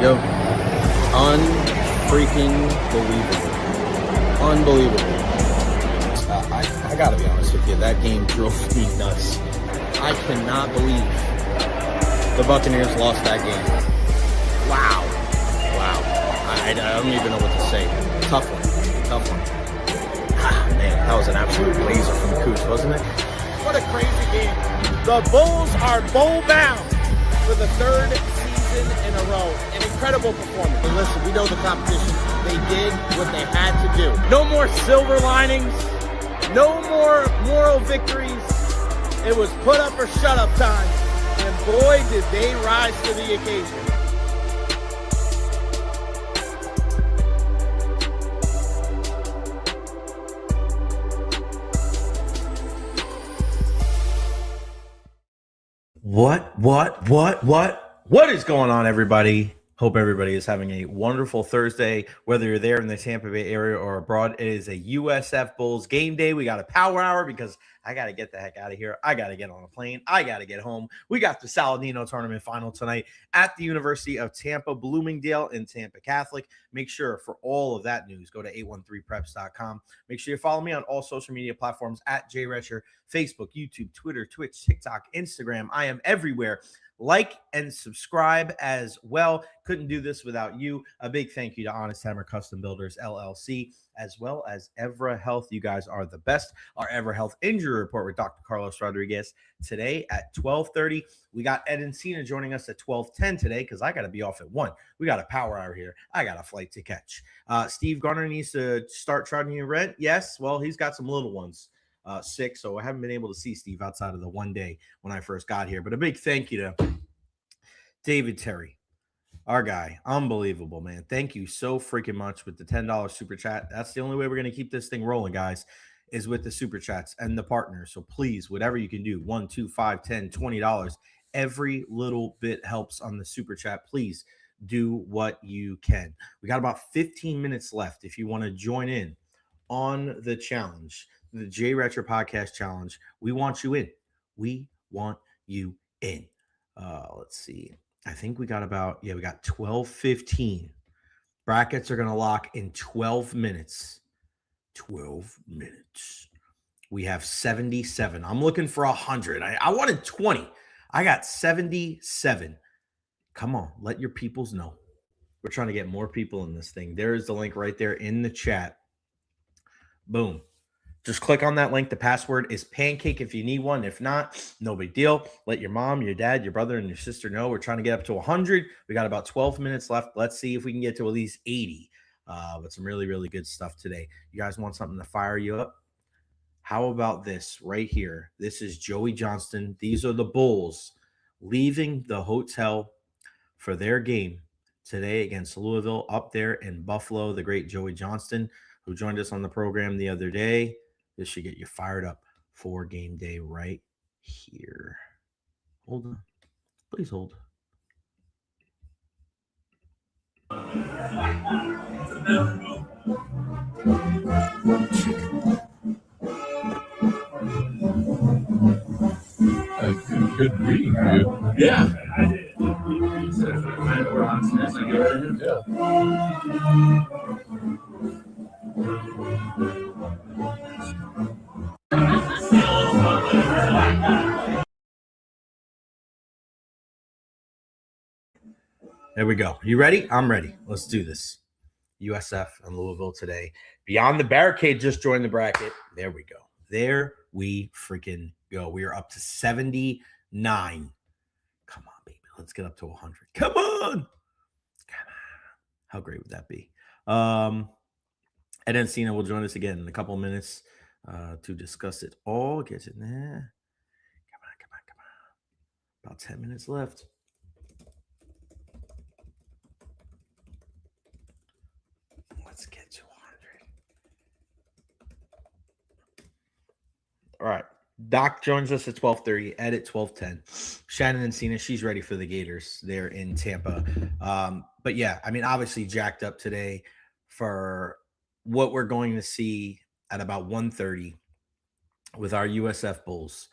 go. Unfreaking believable. Unbelievable. I gotta be honest with you, that game drove me nuts. I cannot believe the Buccaneers lost that game. Wow. I don't even know what to say. Tough one. Man, that was an absolute blazer from Cooch, wasn't it? What a crazy game. The Bulls are bowl bound for the third season in a row. An incredible performance. And listen, we know the competition. They did what they had to do. No more silver linings. No more moral victories. It was put up or shut up time. And boy, did they rise to the occasion. What is going on, everybody? Hope everybody is having a wonderful Thursday, whether you're there in the Tampa Bay area or abroad. It is a USF Bulls game day. We got a power hour because I got to get the heck out of here. I got to get on a plane. I got to get home. We got the Saladino tournament final tonight at the University of Tampa, Bloomingdale and Tampa Catholic. Make sure for all of that news, go to 813preps.com. Make sure you follow me on all social media platforms at Recher, Facebook, YouTube, Twitter, Twitch, TikTok, Instagram. I am everywhere. Like and subscribe as well. Couldn't do this without you. A big thank you to Honest Hammer Custom Builders, LLC, as well as Evara Health. You guys are the best. Our Evara Health Injury Report with Dr. Carlos Rodriguez today at 12:30. We got Ed Encina joining us at 12:10 today because I got to be off at 1. We got a power hour here. I got a flight to catch. Steve Garner needs to start charging you rent. Yes, well, he's got some little ones. Sick, so I haven't been able to see Steve outside of the one day when I first got here. But a big thank you to David Terry, our guy. Unbelievable, man. Thank you so freaking much with the $10 super chat. That's the only way we're going to keep this thing rolling, guys, is with the super chats and the partners. So please, whatever you can do, $1, $2, $5, $10, $20, every little bit helps on the super chat. Please do what you can. We got about 15 minutes left if you want to join in on the challenge. The Recher Podcast Challenge. We want you in. We want you in. Let's see. I think we got about, we got 12:15. Brackets are going to lock in 12 minutes. 12 minutes. We have 77. I'm looking for 100. I wanted 20. I got 77. Come on. Let your peoples know. We're trying to get more people in this thing. There's the link right there in the chat. Boom. Just click on that link. The password is pancake if you need one. If not, no big deal. Let your mom, your dad, your brother, and your sister know. We're trying to get up to 100. We got about 12 minutes left. Let's see if we can get to at least 80. But some really, really good stuff today. You guys want something to fire you up? How about this right here? This is Joey Johnston. These are the Bulls leaving the hotel for their game today against Louisville up there in Buffalo. The great Joey Johnston, who joined us on the program the other day. This should get you fired up for game day right here. Hold on. Please hold. Good reading, dude. Yeah. I did. You said if we're on snacks, I get rid of it. There we go. You ready? I'm ready. Let's do this. USF and Louisville today. Beyond the Barricade just joined the bracket. There we go. There we freaking go. We are up to 79. Come on, baby. Let's get up to 100. Come on. How great would that be? Ed Encina will join us again in a couple of minutes to discuss it all. Get in there. Come on. About 10 minutes left. Let's get to 100. All right. Doc joins us at 12:30, Ed at 12:10. Shannon Encina, she's ready for the Gators there in Tampa. But yeah, I mean, obviously jacked up today for what we're going to see at about 1:30 with our USF Bulls.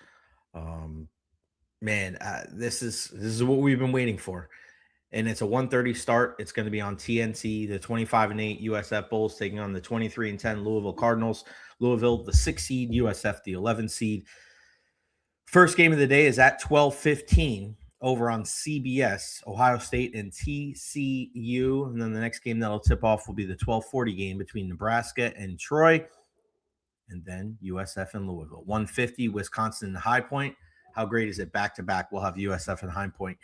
This is what we've been waiting for. And it's a 1:30 start. It's going to be on TNT. The 25-8 USF Bulls taking on the 23-10 Louisville Cardinals. Louisville, the 6 seed, USF, the 11 seed. First game of the day is at 12:15 over on CBS, Ohio State and TCU. And then the next game that'll tip off will be the 12:40 game between Nebraska and Troy. And then USF and Louisville. 150, Wisconsin and High Point. How great is it? Back-to-back, we'll have USF and High Point.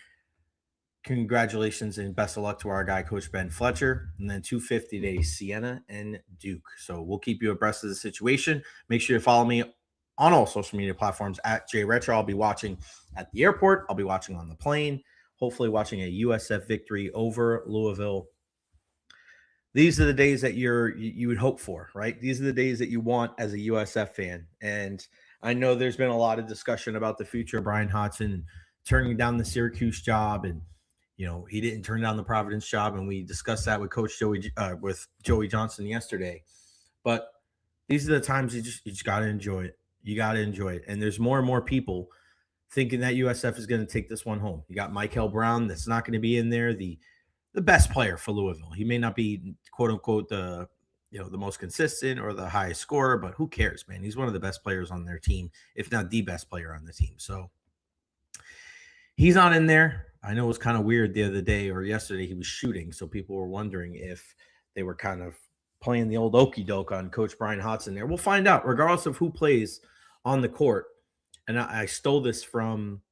Congratulations and best of luck to our guy, Coach Ben Fletcher. And then 250 today, Siena and Duke. So we'll keep you abreast of the situation. Make sure you follow me on all social media platforms at Recher. I'll be watching at the airport. I'll be watching on the plane, hopefully watching a USF victory over Louisville. These are the days that you would hope for, right? These are the days that you want as a USF fan. And I know there's been a lot of discussion about the future of Brian Hodgson and turning down the Syracuse job, and he didn't turn down the Providence job, and we discussed that with Coach Joey Johnson yesterday. But these are the times you just got to enjoy it. You got to enjoy it. And there's more and more people thinking that USF is going to take this one home. You got Michael Brown that's not going to be in there, the best player for Louisville. He may not be, quote unquote, the most consistent or the highest scorer, but who cares, man? He's one of the best players on their team, if not the best player on the team. So he's not in there. I know it was kind of weird the other day or yesterday. He was shooting, so people were wondering if they were kind of playing the old okie doke on Coach Brian Hodgson there. We'll find out, regardless of who plays on the court. And I stole this from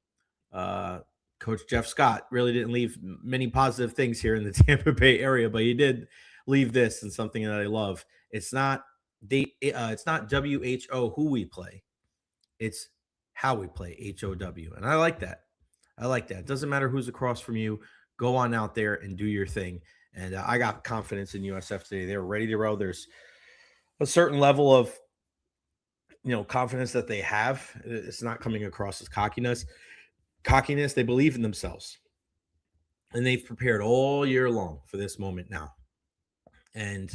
Coach Jeff Scott. Really didn't leave many positive things here in the Tampa Bay area, but he did leave this and something that I love. It's not WHO who we play. It's how we play, HOW. And I like that. It doesn't matter who's across from you. Go on out there and do your thing. And I got confidence in USF today. They're ready to roll. There's a certain level of, confidence that they have. It's not coming across as cockiness. They believe in themselves. And they've prepared all year long for this moment now. And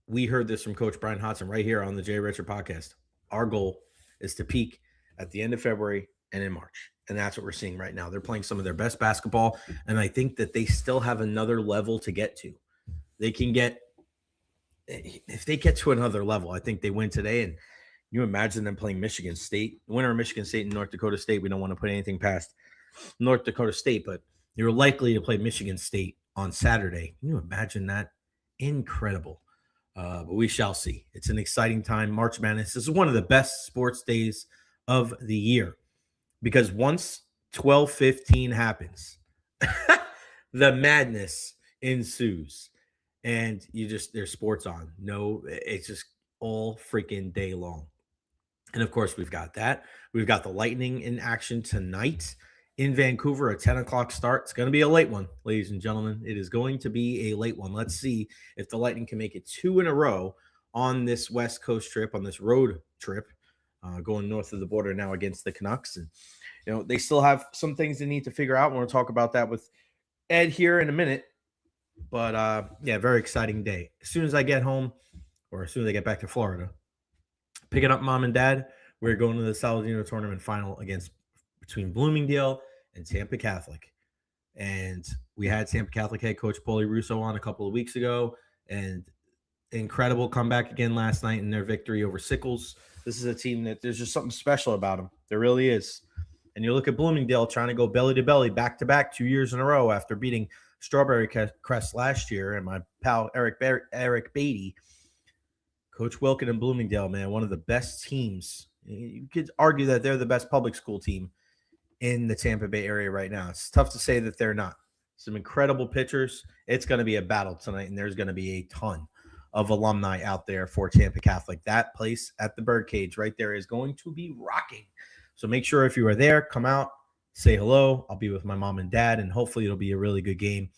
we heard this from Coach Brian Hodgson right here on the Jay Recher podcast. Our goal is to peak at the end of February and in March. And that's what we're seeing right now. They're playing some of their best basketball. And I think that they still have another level to get to. If they get to another level, I think they win today. And you imagine them playing Michigan State, the winner of Michigan State and North Dakota State. We don't want to put anything past North Dakota State, but you're likely to play Michigan State on Saturday. Can you imagine that? Incredible. But we shall see. It's an exciting time. March Madness. This is one of the best sports days of the year, because once 12:15 happens, the madness ensues, and there's sports on. No, it's just all freaking day long. And of course, we've got that. We've got the Lightning in action tonight in Vancouver, a 10 o'clock start. It's going to be a late one, ladies and gentlemen. It is going to be a late one. Let's see if the Lightning can make it 2 in a row on this West Coast trip, on this road trip, going north of the border now against the Canucks. And, they still have some things they need to figure out. We're going to talk about that with Ed here in a minute. But, very exciting day. As soon as I get home, or as soon as I get back to Florida, picking up mom and dad, we're going to the Saladino tournament final between Bloomingdale and Tampa Catholic. And we had Tampa Catholic head coach Paulie Russo on a couple of weeks ago, and incredible comeback again last night in their victory over Sickles. This is a team that there's just something special about them. There really is. And you look at Bloomingdale trying to go belly to belly, back to back, 2 years in a row after beating Strawberry Crest last year. And my pal Eric Beatty, Coach Wilkin and Bloomingdale, man, one of the best teams. You could argue that they're the best public school team in the Tampa Bay area right now. It's tough to say that they're not. Some incredible pitchers. It's going to be a battle tonight, and there's going to be a ton of alumni out there for Tampa Catholic. That place at the Birdcage right there is going to be rocking. So make sure if you are there, come out, say hello. I'll be with my mom and dad, and hopefully it'll be a really good game.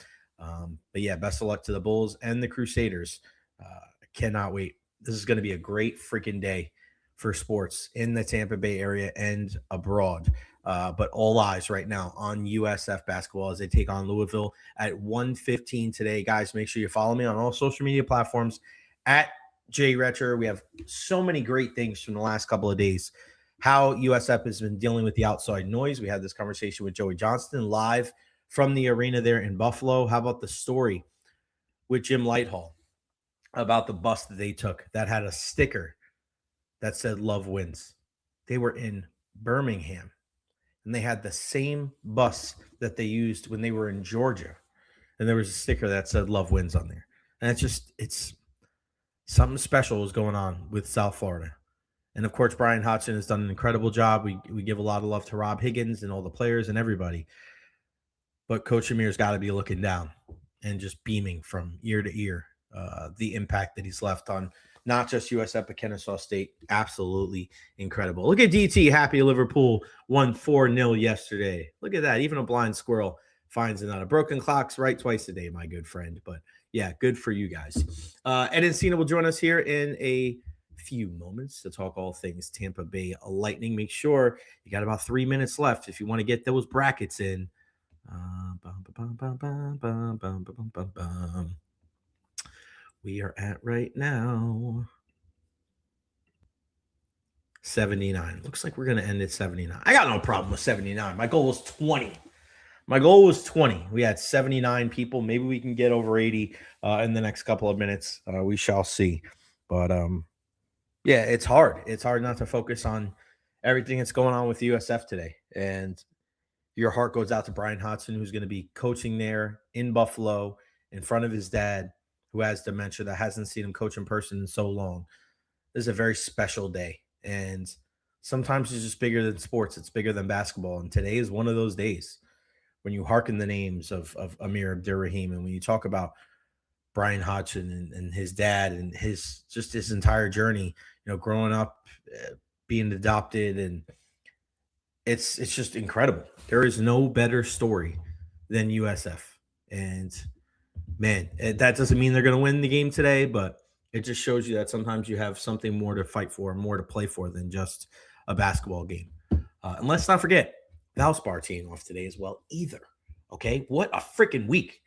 Best of luck to the Bulls and the Crusaders. I cannot wait. This is going to be a great freaking day for sports in the Tampa Bay area and abroad. But all eyes right now on USF basketball as they take on Louisville at 1:15 today. Guys, make sure you follow me on all social media platforms at Jay Recher. We have so many great things from the last couple of days. How USF has been dealing with the outside noise. We had this conversation with Joey Johnston live from the arena there in Buffalo. How about the story with Jim Lighthall about the bus that they took that had a sticker that said "Love Wins"? They were in Birmingham, and they had the same bus that they used when they were in Georgia, and there was a sticker that said "Love Wins" on there. And it's something special is going on with South Florida. And of course, Brian Hodgson has done an incredible job. We give a lot of love to Rob Higgins and all the players and everybody. But Coach Amir's got to be looking down and just beaming from ear to ear the impact that he's left on not just USF, but Kennesaw State. Absolutely incredible. Look at DT, happy Liverpool won 4-0 yesterday. Look at that. Even a blind squirrel finds it on a broken clock's right twice a day, my good friend. But yeah, good for you guys. Ed Encina will join us here in a few moments to talk all things Tampa Bay Lightning. Make sure you got about 3 minutes left if you want to get those brackets in. We are at right now 79. Looks like we're going to end at 79. I got no problem with 79. My goal was 20. We had 79 people. Maybe we can get over 80 in the next couple of minutes. We shall see. But yeah, it's hard. It's hard not to focus on everything that's going on with USF today. And your heart goes out to Brian Hodgson, who's going to be coaching there in Buffalo in front of his dad, who has dementia, that hasn't seen him coach in person in so long. This is a very special day. And sometimes it's just bigger than sports. It's bigger than basketball. And today is one of those days when you hearken the names of Amir Abdur-Rahim, and when you talk about Brian Hodgson and his dad and his entire journey, growing up, being adopted, and it's just incredible. There is no better story than USF. And man, that doesn't mean they're going to win the game today, but it just shows you that sometimes you have something more to fight for, more to play for than just a basketball game. And let's not forget, Valspar team off today as well either. Okay, what a freaking week.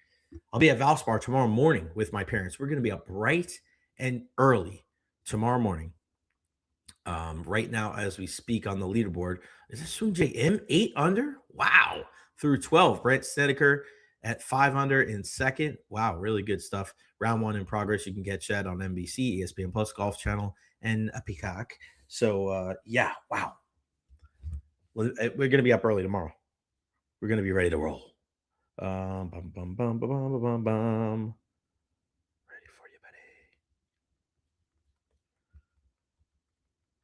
I'll be at Valspar tomorrow morning with my parents. We're going to be up bright and early tomorrow morning. Right now, as we speak on the leaderboard, is this Soon JM 8 under? Wow. Through 12. Brent Snedeker at 5 under in second. Wow, really good stuff. Round 1 in progress. You can catch that on NBC, ESPN Plus, Golf Channel, and a Peacock. So, yeah, wow. We're going to be up early tomorrow. We're going to be ready to roll. Ready for you, buddy.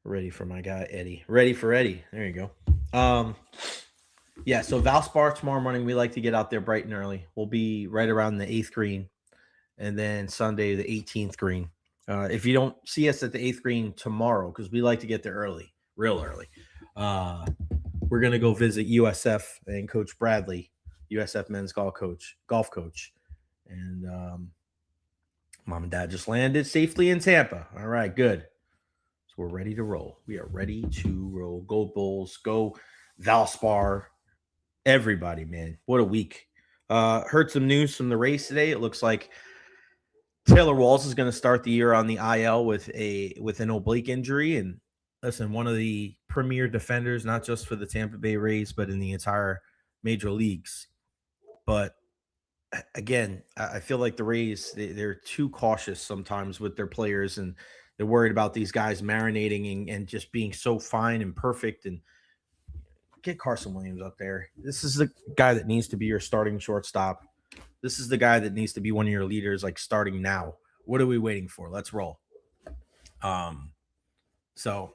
Ready for my guy, Eddie. Ready for Eddie. There you go. Yeah, so Valspar tomorrow morning, we like to get out there bright and early. We'll be right around the 8th green, and then Sunday, the 18th green. If you don't see us at the 8th green tomorrow, because we like to get there early, real early, we're going to go visit USF and Coach Bradley, USF men's golf coach. And mom and dad just landed safely in Tampa. All right, good. So we're ready to roll. We are ready to roll. Go Bulls, go Valspar. Everybody, man. What a week. Heard some news from the race today. It looks like Taylor Walls is going to start the year on the IL with an oblique injury. And listen, one of the premier defenders, not just for the Tampa Bay Rays, but in the entire major leagues. But again, I feel like the Rays, they're too cautious sometimes with their players, and they're worried about these guys marinating and just being so fine and perfect. And get Carson Williams up there. This is the guy that needs to be your starting shortstop. This is the guy that needs to be one of your leaders, like starting now. What are we waiting for? Let's roll. So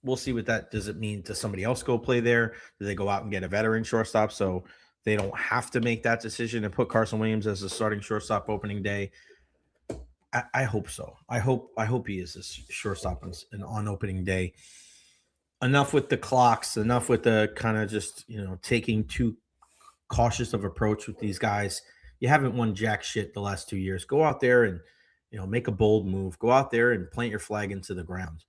we'll see what that does. It mean to somebody else go play there? Do they go out and get a veteran shortstop so they don't have to make that decision and put Carson Williams as a starting shortstop opening day? I hope so. I hope he is a shortstop on opening day. Enough with the clocks. Enough with the kind of just taking too cautious of approach with these guys. You haven't won jack shit the last 2 years. Go out there and make a bold move. Go out there and plant your flag into the ground.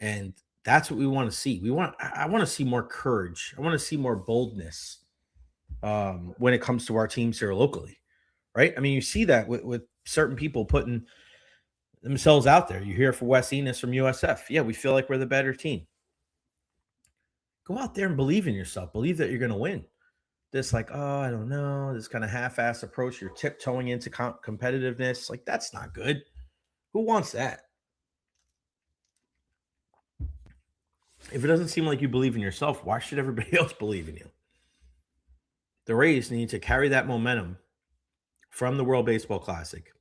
And that's what we want to see. I want to see more courage. I want to see more boldness when it comes to our teams here locally, right? I mean, you see that with certain people putting themselves out there. You hear for Wes Enos from USF. Yeah, we feel like we're the better team. Go out there and believe in yourself. Believe that you're going to win. this like, oh, I don't know, this kind of half-ass approach. You're tiptoeing into competitiveness. Like, that's not good. Who wants that? If it doesn't seem like you believe in yourself, why should everybody else believe in you? The Rays need to carry that momentum from the World Baseball Classic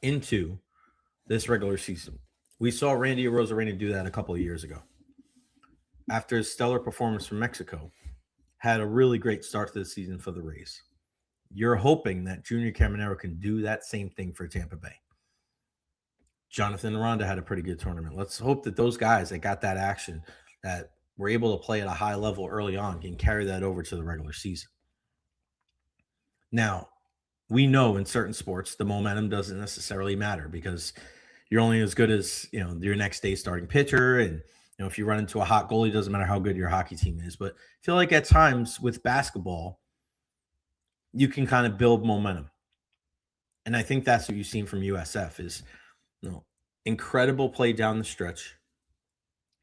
into this regular season. We saw Randy Arozarena do that a couple of years ago. After his stellar performance from Mexico, had a really great start to the season for the Rays. You're hoping that Junior Caminero can do that same thing for Tampa Bay. Jonathan Aranda had a pretty good tournament. Let's hope that those guys that got that action, that were able to play at a high level early on, can carry that over to the regular season. Now, we know in certain sports the momentum doesn't necessarily matter because you're only as good as, your next day starting pitcher. And, if you run into a hot goalie, it doesn't matter how good your hockey team is. But I feel like at times with basketball, you can kind of build momentum. And I think that's what you've seen from USF is, incredible play down the stretch.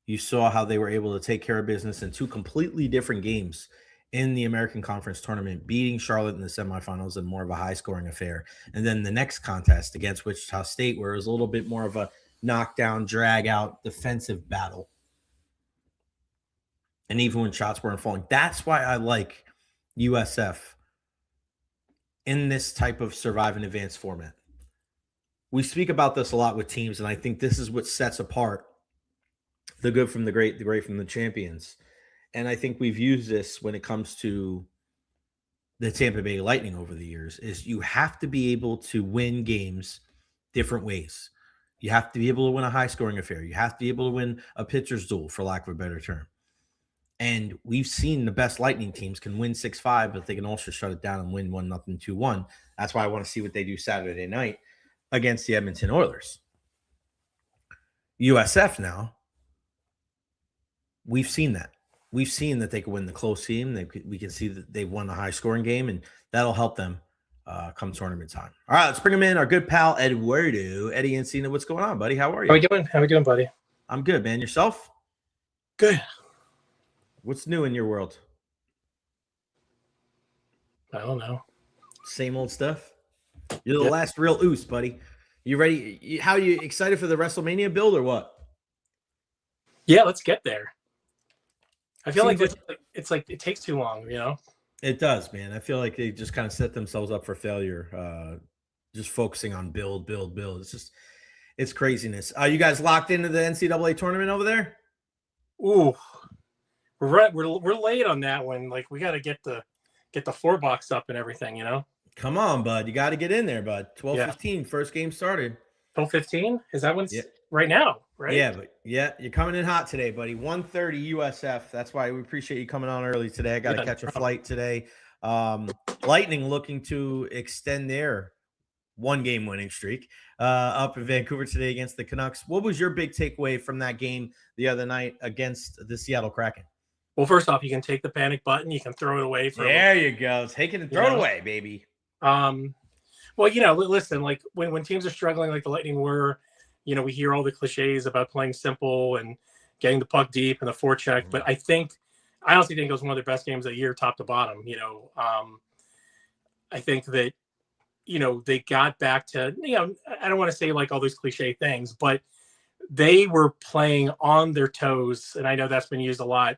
You saw how they were able to take care of business in two completely different games in the American Conference Tournament, beating Charlotte in the semifinals in more of a high-scoring affair. And then the next contest against Wichita State, where it was a little bit more of a knockdown, drag-out, defensive battle. And even when shots weren't falling. That's why I like USF in this type of survive and advance format. We speak about this a lot with teams, and I think this is what sets apart the good from the great from the champions. And I think we've used this when it comes to the Tampa Bay Lightning over the years, is you have to be able to win games different ways. You have to be able to win a high-scoring affair. You have to be able to win a pitcher's duel, for lack of a better term. And we've seen the best Lightning teams can win 6-5, but they can also shut it down and win 1-0, 2-1. That's why I want to see what they do Saturday night against the Edmonton Oilers. USF now, we've seen that. We've seen that they can win the close game. We can see that they've won the high-scoring game, and that'll help them come tournament time. All right, let's bring him in. Our good pal, Eduardo. Eddie Encina, what's going on, buddy? How are you? How we doing, buddy? I'm good, man. Yourself? Good. What's new in your world? I don't know. Same old stuff? You're the last real oos, buddy. You ready? How are you excited for the WrestleMania build or what? Yeah, let's get there. I feel like it's like it takes too long, It does, man. I feel like they just kind of set themselves up for failure, just focusing on build. It's craziness. Are you guys locked into the NCAA tournament over there? Ooh, we're late on that one. Like, we got to get the 4-box up and everything, Come on, bud. You got to get in there, bud. 12:15, first game started. 12:15? Is that when's right now, right? Yeah, but you're coming in hot today, buddy. 1:30 USF. That's why we appreciate you coming on early today. I got to catch a flight today. Lightning looking to extend their one-game winning streak up in Vancouver today against the Canucks. What was your big takeaway from that game the other night against the Seattle Kraken? Well, first off, you can take the panic button. You can throw it away. There you go. Take it and throw it away, baby. Well, listen, like when teams are struggling like the Lightning were, we hear all the cliches about playing simple and getting the puck deep and the forecheck. But I honestly think it was one of their best games of the year, top to bottom. I think that, they got back to, I don't want to say like all those cliche things, but they were playing on their toes. And I know that's been used a lot,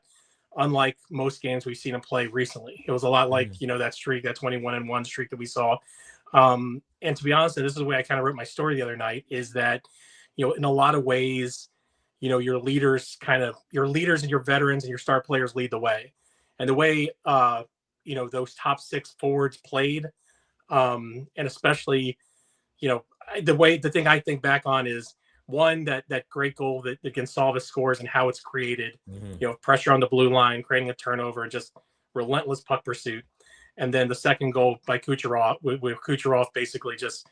unlike most games we've seen them play recently. It was a lot like, that streak, that 21-1 streak that we saw. And to be honest, and this is the way I kind of wrote my story the other night, is that, in a lot of ways, your leaders and your veterans and your star players lead the way. And the way, those top 6 forwards played, and especially, the thing I think back on is, one, that great goal that Gonsalves scores and how it's created, pressure on the blue line, creating a turnover, and just relentless puck pursuit. And then the second goal by Kucherov, where Kucherov basically just,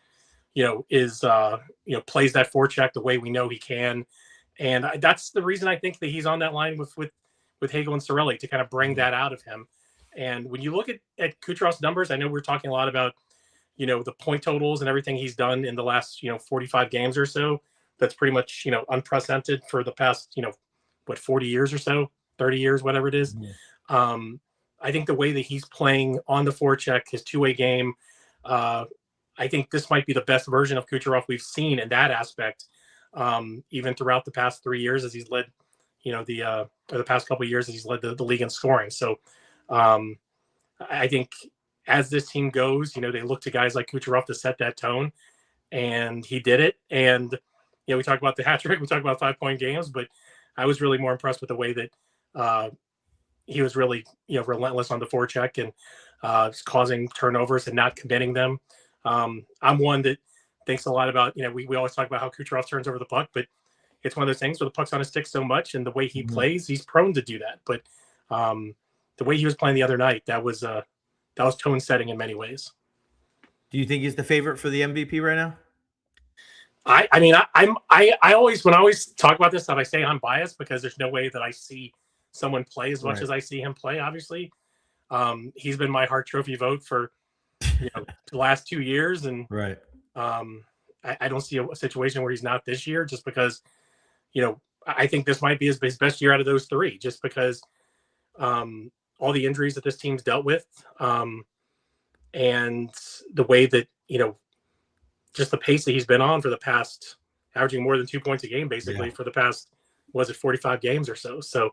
plays that forecheck the way we know he can. And that's the reason I think that he's on that line with Hagel and Cirelli, to kind of bring that out of him. And when you look at Kucherov's numbers, I know we're talking a lot about, the point totals and everything he's done in the last, 45 games or so. That's pretty much, unprecedented for the past, 40 years or so, 30 years, whatever it is. I think the way that he's playing on the forecheck, his two-way game, I think this might be the best version of Kucherov we've seen in that aspect, even throughout the past 3 years as he's led, or the past couple of years as he's led the league in scoring. So I think as this team goes, they look to guys like Kucherov to set that tone, and he did it. And, we talk about the hat trick, we talk about 5-point games, but I was really more impressed with the way that he was really, relentless on the forecheck and causing turnovers and not committing them. I'm one that thinks a lot about, we always talk about how Kucherov turns over the puck, but it's one of those things where the puck's on his stick so much, and the way he plays, he's prone to do that. But the way he was playing the other night, that was tone setting in many ways. Do you think he's the favorite for the MVP right now? I always talk about this stuff. I say I'm biased because there's no way that I see someone play as much as I see him play. Obviously, he's been my Hart Trophy vote for the last 2 years, and I don't see a situation where he's not this year, just because I think this might be his best year out of those three, just because all the injuries that this team's dealt with, and the way that just the pace that he's been on for the past, averaging more than 2 points a game basically for the past, 45 games or so. So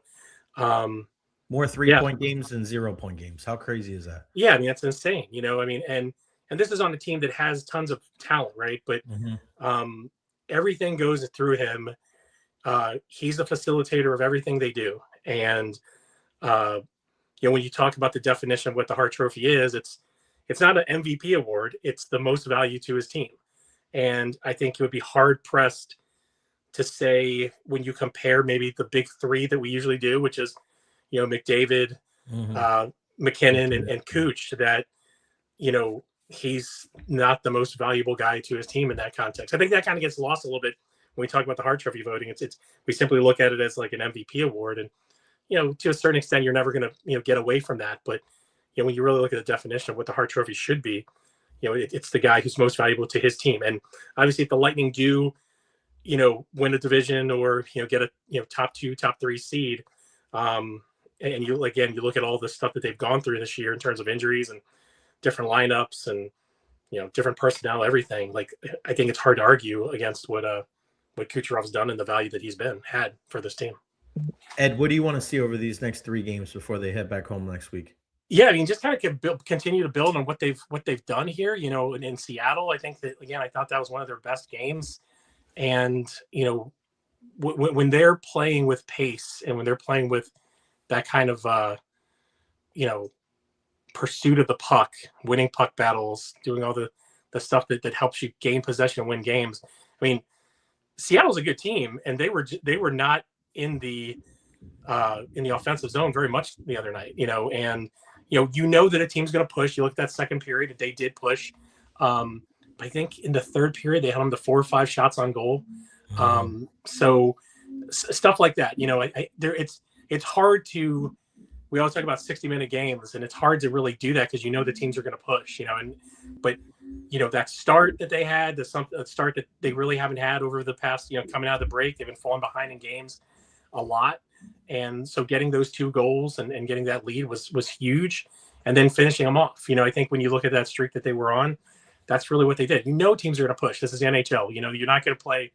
more 3-point games than 0-point games. How crazy is that? Yeah, I mean, that's insane. And this is on a team that has tons of talent, right? But everything goes through him. He's the facilitator of everything they do. And when you talk about the definition of what the Hart Trophy is, it's not an MVP award. It's the most value to his team. And I think it would be hard pressed to say, when you compare maybe the big three that we usually do, which is, McDavid, McKinnon, and Cooch, that, he's not the most valuable guy to his team in that context. I think that kind of gets lost a little bit when we talk about the Hart Trophy voting. We simply look at it as like an MVP award, and to a certain extent, you're never going to get away from that. But when you really look at the definition of what the Hart Trophy should be, it's the guy who's most valuable to his team. And obviously, if the Lightning do, win a division or get a top 2, top 3 seed, and you look at all the stuff that they've gone through this year in terms of injuries and different lineups and different personnel, everything. Like, I think it's hard to argue against what Kucherov's done and the value that he's had for this team. Ed, what do you want to see over these next 3 games before they head back home next week? Yeah, I mean, just kind of continue to build on what they've done here. In Seattle, I think that, again, I thought that was one of their best games. And when they're playing with pace and when they're playing with that kind of pursuit of the puck, winning puck battles, doing all the stuff that helps you gain possession and win games. I mean, Seattle's a good team, and they were not in the offensive zone very much the other night. And that a team's going to push. You look at that second period, they did push. I think in the third period, they had them to 4 or 5 shots on goal. So stuff like that, it's hard to, we always talk about 60-minute games, and it's hard to really do that because the teams are going to push, but that start that they had, the start that they really haven't had over the past, coming out of the break, they've been falling behind in games a lot. And so getting those 2 goals and getting that lead was huge. And then finishing them off, I think when you look at that streak that they were on, that's really what they did. Teams are going to push. This is the NHL. You're not going to play.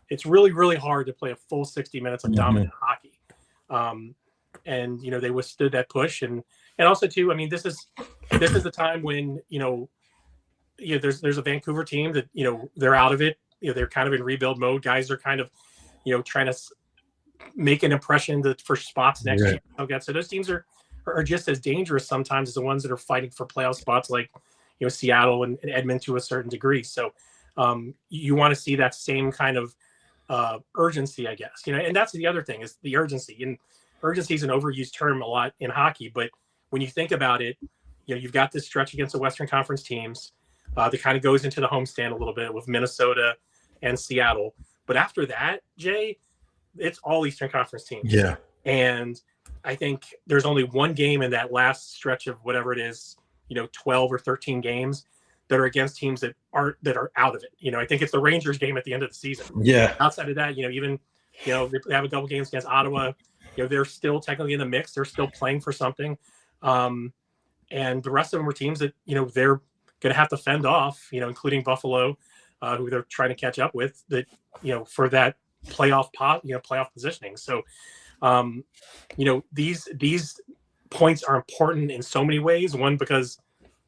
It's really, really hard to play a full 60 minutes of dominant hockey. And they withstood that push. And also too, I mean, this is the time when, there's a Vancouver team that, they're out of it. They're kind of in rebuild mode. Guys are kind of, trying to make an impression for spots next year. Okay. So those teams are just as dangerous sometimes as the ones that are fighting for playoff spots, like, Seattle and Edmonton to a certain degree. So you want to see that same kind of urgency, I guess, and that's the other thing is the urgency. And urgency is an overused term a lot in hockey, but when you think about it, you've got this stretch against the Western Conference teams that kind of goes into the homestand a little bit with Minnesota and Seattle. But after that, Jay, it's all Eastern Conference teams. Yeah. And I think there's only one game in that last stretch of whatever it is, 12 or 13 games that are against teams that are out of it. I think it's the Rangers game at the end of the season. Yeah. Outside of that, even, they have a couple games against Ottawa. They're still technically in the mix. They're still playing for something. And the rest of them are teams that, they're going to have to fend off, including Buffalo, who they're trying to catch up with, that, for that playoff positioning. So, these points are important in so many ways. One, because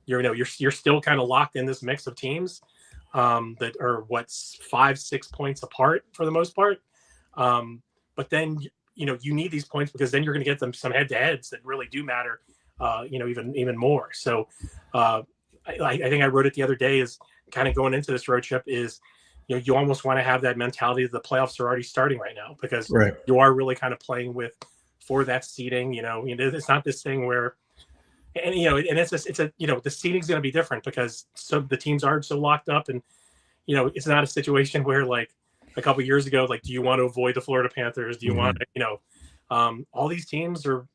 you're still kind of locked in this mix of teams that are 5-6 points apart for the most part. But then, you need these points because then you're going to get them some head-to-heads that really do matter, even more. So I think I wrote it the other day, is kind of going into this road trip is, you almost want to have that mentality that the playoffs are already starting right now, because you are really kind of playing for that seeding. It's not this thing where, and it's the seeding's going to be different because the teams are so locked up, and it's not a situation where, like a couple of years ago, like, do you want to avoid the Florida Panthers? Do you want to, all these teams are,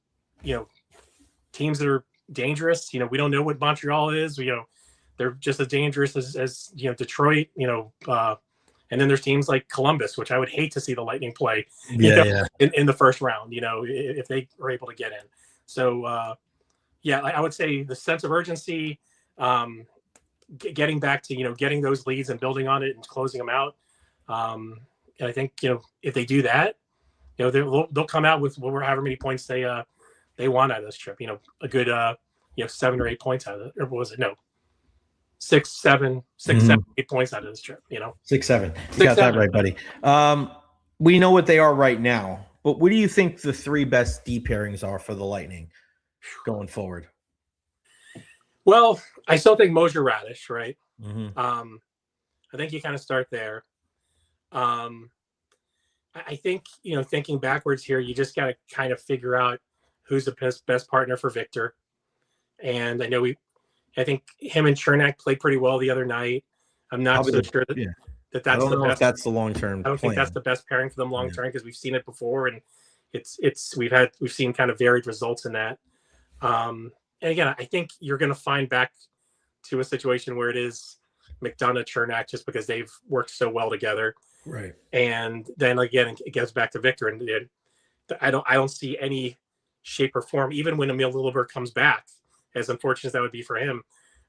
teams that are dangerous. We don't know what Montreal is. They're just as dangerous as Detroit. And then there's teams like Columbus, which I would hate to see the Lightning play. In the first round. If they are able to get in. So I would say the sense of urgency, getting back to getting those leads and building on it and closing them out. And I think if they do that, they'll come out with however many points they want out of this trip. A good 7 or 8 points out of it. Or what was it? No. 6, 7, 8 points out of this trip, 6, 7. You got that right, buddy. We know what they are right now, but what do you think the 3 best D pairings are for the Lightning going forward? Well, I still think Mosier Radish, right? Mm-hmm. I think you kind of start there. I think, thinking backwards here, you just got to kind of figure out who's the best partner for Victor. And I think him and Chernak played pretty well the other night. I'm not so sure that's I don't the know best. if that's the long-term. I don't think that's the best pairing for them long-term, because we've seen it before, and we've seen kind of varied results in that. And again, I think you're going to find back to a situation where it is McDonough, Chernak, just because they've worked so well together. Right. And then again, it gets back to Victor, and I don't see any shape or form, even when Emil Lilleberg comes back, as unfortunate as that would be for him,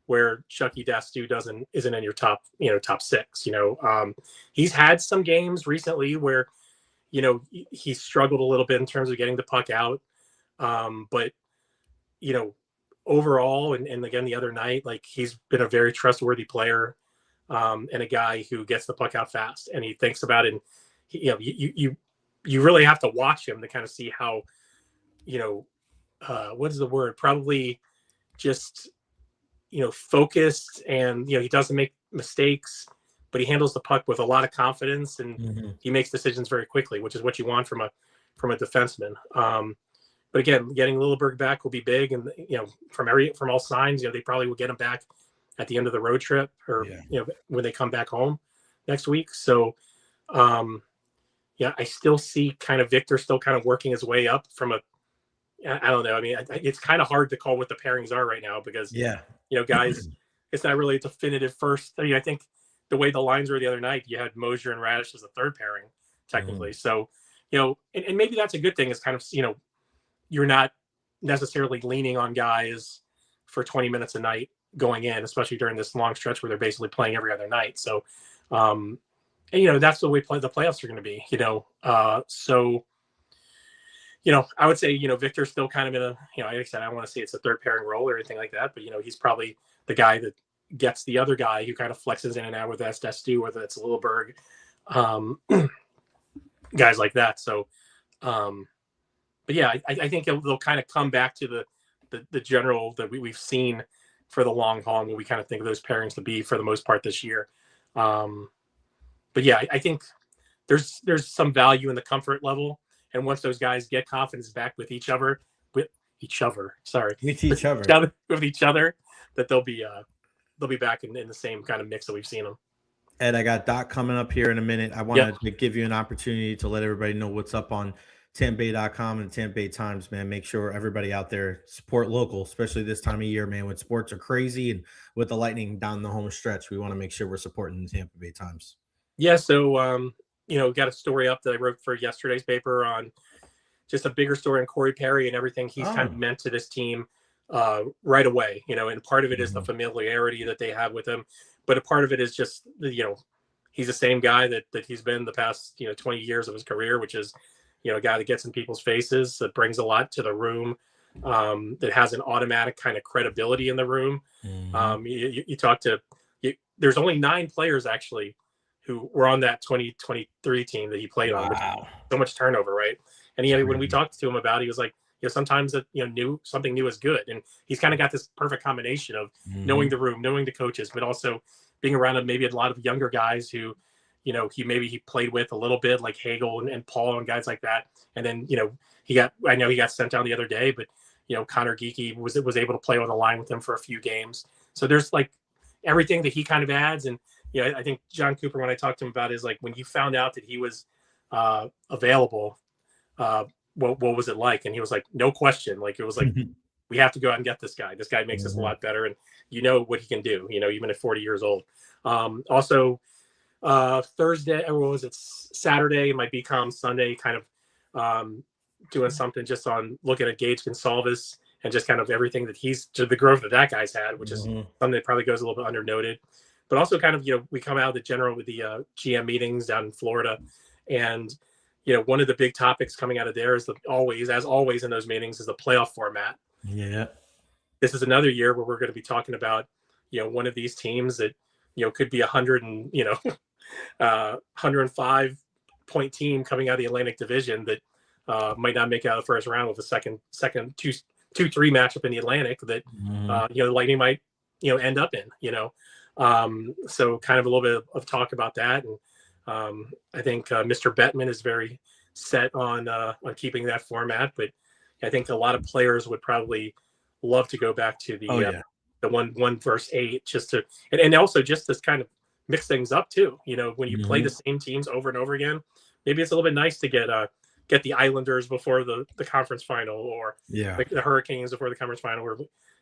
where Chucky Dastu isn't in your top 6. He's had some games recently where, he struggled a little bit in terms of getting the puck out. But, overall, and again, the other night, like, he's been a very trustworthy player, and a guy who gets the puck out fast, and he thinks about it. And you really have to watch him to kind of see how, what is the word? Probably just, focused, and, he doesn't make mistakes, but he handles the puck with a lot of confidence, and he makes decisions very quickly, which is what you want from a defenseman. But again, getting Lilleberg back will be big, and from all signs, they probably will get him back at the end of the road trip, or when they come back home next week. So, I still see kind of Victor still kind of working his way up from I don't know. I mean, it's kind of hard to call what the pairings are right now, because guys, it's not really a definitive first. I mean, I think the way the lines were the other night, you had Mosier and Radish as a third pairing technically. So, and maybe that's a good thing, is kind of, you're not necessarily leaning on guys for 20 minutes a night going in, especially during this long stretch where they're basically playing every other night. So, and, that's the way the playoffs are going to be, so, I would say, Victor's still kind of in a, like I said, I don't want to say it's a third pairing role or anything like that, but, he's probably the guy that gets the other guy who kind of flexes in and out, whether that's Destu, whether that's Lilleberg, guys like that. So, but yeah, I think they'll kind of come back to the general that we've seen for the long haul, and what we kind of think of those pairings to be for the most part this year. But yeah, I think there's some value in the comfort level. And once those guys get confidence back with each other, that they'll be back in the same kind of mix that we've seen them. Ed, I got Doc coming up here in a minute. I want to give you an opportunity to let everybody know what's up on TampaBay.com and Tampa Bay Times, man. Make sure everybody out there support local, especially this time of year, man, when sports are crazy and with the Lightning down the home stretch. We want to make sure we're supporting the Tampa Bay Times. Yeah, so got a story up that I wrote for yesterday's paper on just a bigger story on Corey Perry and everything he's kind of meant to this team. right away, and part of it is the familiarity that they have with him, but a part of it is just, he's the same guy that he's been the past, 20 years of his career, which is, a guy that gets in people's faces, that brings a lot to the room, that has an automatic kind of credibility in the room. You talk to, there's only 9 players actually who were on that 2023 team that he played on, which so much turnover, right? And when we talked to him about it, he was like, sometimes that something new is good, and he's kind of got this perfect combination of knowing the room, knowing the coaches, but also being around maybe a lot of younger guys who, he played with a little bit, like Hagel and Paul and guys like that. And then I know he got sent down the other day, but Connor Geeky was able to play on the line with him for a few games. So there's like everything that he kind of adds. And I think John Cooper, when I talked to him about it, is like, when you found out that he was available, what was it like? And he was like, no question. Like, it was like, we have to go out and get this guy. This guy makes us a lot better. And what he can do, even at 40 years old. Also, Thursday, or what was it? Saturday, my BCom Sunday, kind of doing something just on looking at Gage Gonsalves and just kind of everything that the growth that guy's had, which is something that probably goes a little bit undernoted. But also kind of, we come out of the general with the GM meetings down in Florida. And, one of the big topics coming out of there is as always in those meetings, is the playoff format. Yeah. This is another year where we're going to be talking about, one of these teams that, could be 105 point team coming out of the Atlantic Division that might not make it out of the first round with a second 2-3 matchup in the Atlantic that the Lightning might end up in. So kind of a little bit of talk about that, and I think Mr. Bettman is very set on keeping that format, but I think a lot of players would probably love to go back to the 1 versus 8, just to and also just to kind of mix things up too. When you play the same teams over and over again, maybe it's a little bit nice to get the Islanders before the conference final, or like the Hurricanes before the conference final, or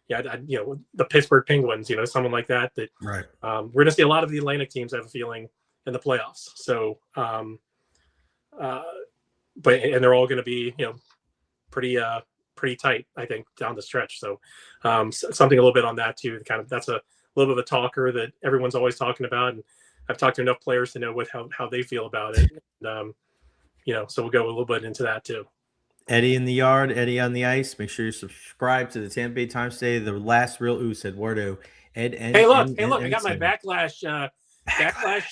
the Pittsburgh Penguins, someone like that. Right. We're going to see a lot of the Atlantic teams, I have a feeling, in the playoffs. So, but they're all going to be pretty tight, I think, down the stretch. So, something a little bit on that too. Kind of that's a little bit of a talker that everyone's always talking about, and I've talked to enough players to know how they feel about it. And, so we'll go a little bit into that too. Eddie in the yard, Eddie on the ice. Make sure you subscribe to the Tampa Bay Times today. The last real ooze, Eduardo. Hey, look! I got my backlash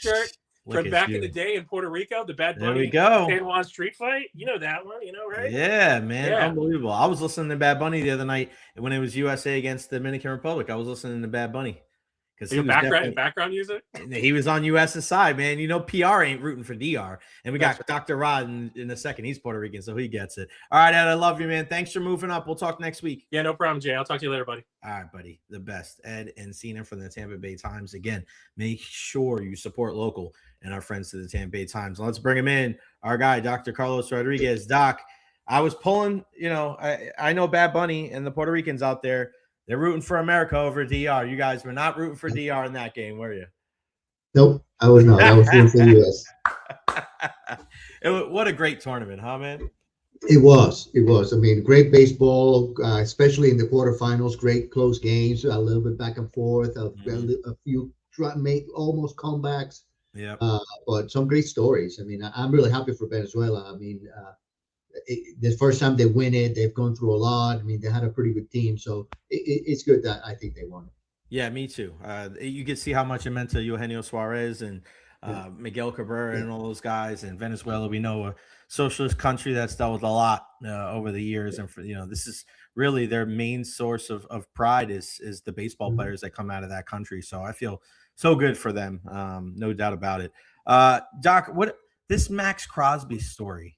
shirt from back in the day in Puerto Rico. The Bad Bunny, there we go. San Juan street fight. You know that one, right? Yeah, man, unbelievable. I was listening to Bad Bunny the other night when it was USA against the Dominican Republic. I was listening to Bad Bunny. Because he was background music. He was on US's side, man. PR ain't rooting for DR. And we got Dr. Rod in a second. He's Puerto Rican, so he gets it. All right, Ed, I love you, man. Thanks for moving up. We'll talk next week. Yeah, no problem, Jay. I'll talk to you later, buddy. All right, buddy. The best. Ed Encina from the Tampa Bay Times. Again, make sure you support local and our friends to the Tampa Bay Times. Let's bring him in. Our guy, Dr. Carlos Rodriguez. Doc, I was pulling, I know Bad Bunny and the Puerto Ricans out there. They're rooting for America over DR. You guys were not rooting for DR in that game, were you? Nope, I was not. I was rooting for the U.S. What a great tournament, huh, man? It was. I mean, great baseball, especially in the quarterfinals. Great close games, a little bit back and forth, a few almost comebacks. Yeah. But some great stories. I mean, I'm really happy for Venezuela. I mean, the first time they win it, they've gone through a lot. I mean, they had a pretty good team, so it's good that I think they won it. Yeah, me too. You can see how much it meant to Eugenio Suarez and Miguel Cabrera and all those guys. And Venezuela, we know, a socialist country that's dealt with a lot over the years, and for this is really their main source of pride is the baseball players that come out of that country. So I feel so good for them, no doubt about it. Doc, what this Max Crosby story?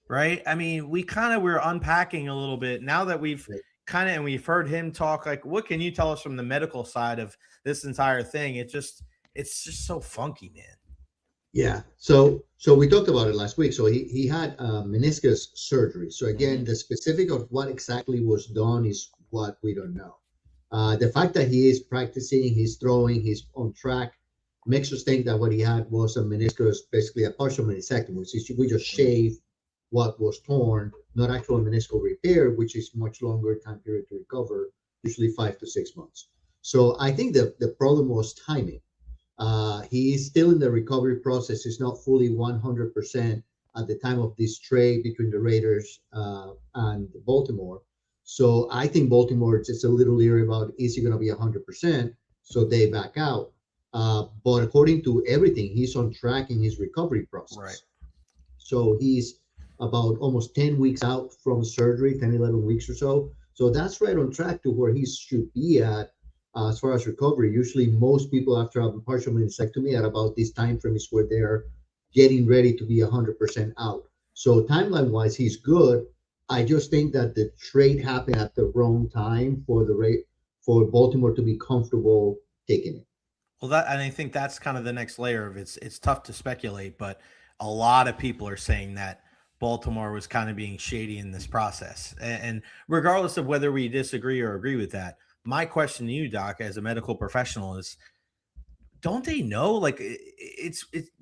Right. I mean, we're unpacking a little bit now that we've and we've heard him talk. Like, what can you tell us from the medical side of this entire thing? It's just so funky, man. Yeah. So we talked about it last week. So he had meniscus surgery. So again, the specific of what exactly was done is what we don't know. The fact that he is practicing, he's throwing, he's on track, makes us think that what he had was a meniscus, basically a partial meniscectomy, which is we just shave what was torn, not actual meniscal repair, which is much longer time period to recover usually 5 to 6 months. So I think the problem was timing. He is still in the recovery process. He's not fully 100% at the time of this trade between the Raiders and Baltimore. So I think Baltimore is just a little leery about, is he going to be 100%? So they back out. But according to everything, he's on track in his recovery process. Right. So he's about almost 10 weeks out from surgery, 10, 11 weeks or so. So that's right on track to where he should be at as far as recovery. Usually most people after having partial meniscectomy at about this time frame is where they're getting ready to be 100% out. So timeline-wise, he's good. I just think that the trade happened at the wrong time for for Baltimore to be comfortable taking it. Well, and I think that's kind of the next layer of it's tough to speculate, but a lot of people are saying that Baltimore was kind of being shady in this process. And regardless of whether we disagree or agree with that, my question to you, Doc, as a medical professional is, don't they know? Like,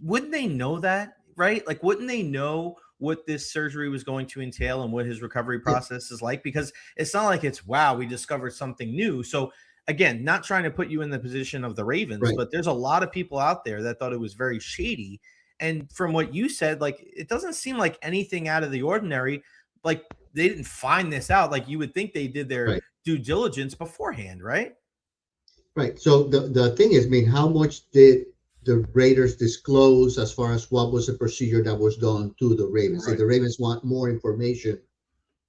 wouldn't they know that, right? Like, wouldn't they know what this surgery was going to entail and what his recovery process is like? Because it's not like it's, wow, we discovered something new. So again, not trying to put you in the position of the Ravens, but there's a lot of people out there that thought it was very shady. And from what you said, like, it doesn't seem like anything out of the ordinary. Like, they didn't find this out. Like, you would think they did their due diligence beforehand, right? Right. So the thing is, I mean, how much did the Raiders disclose as far as what was the procedure that was done to the Ravens? If the Ravens want more information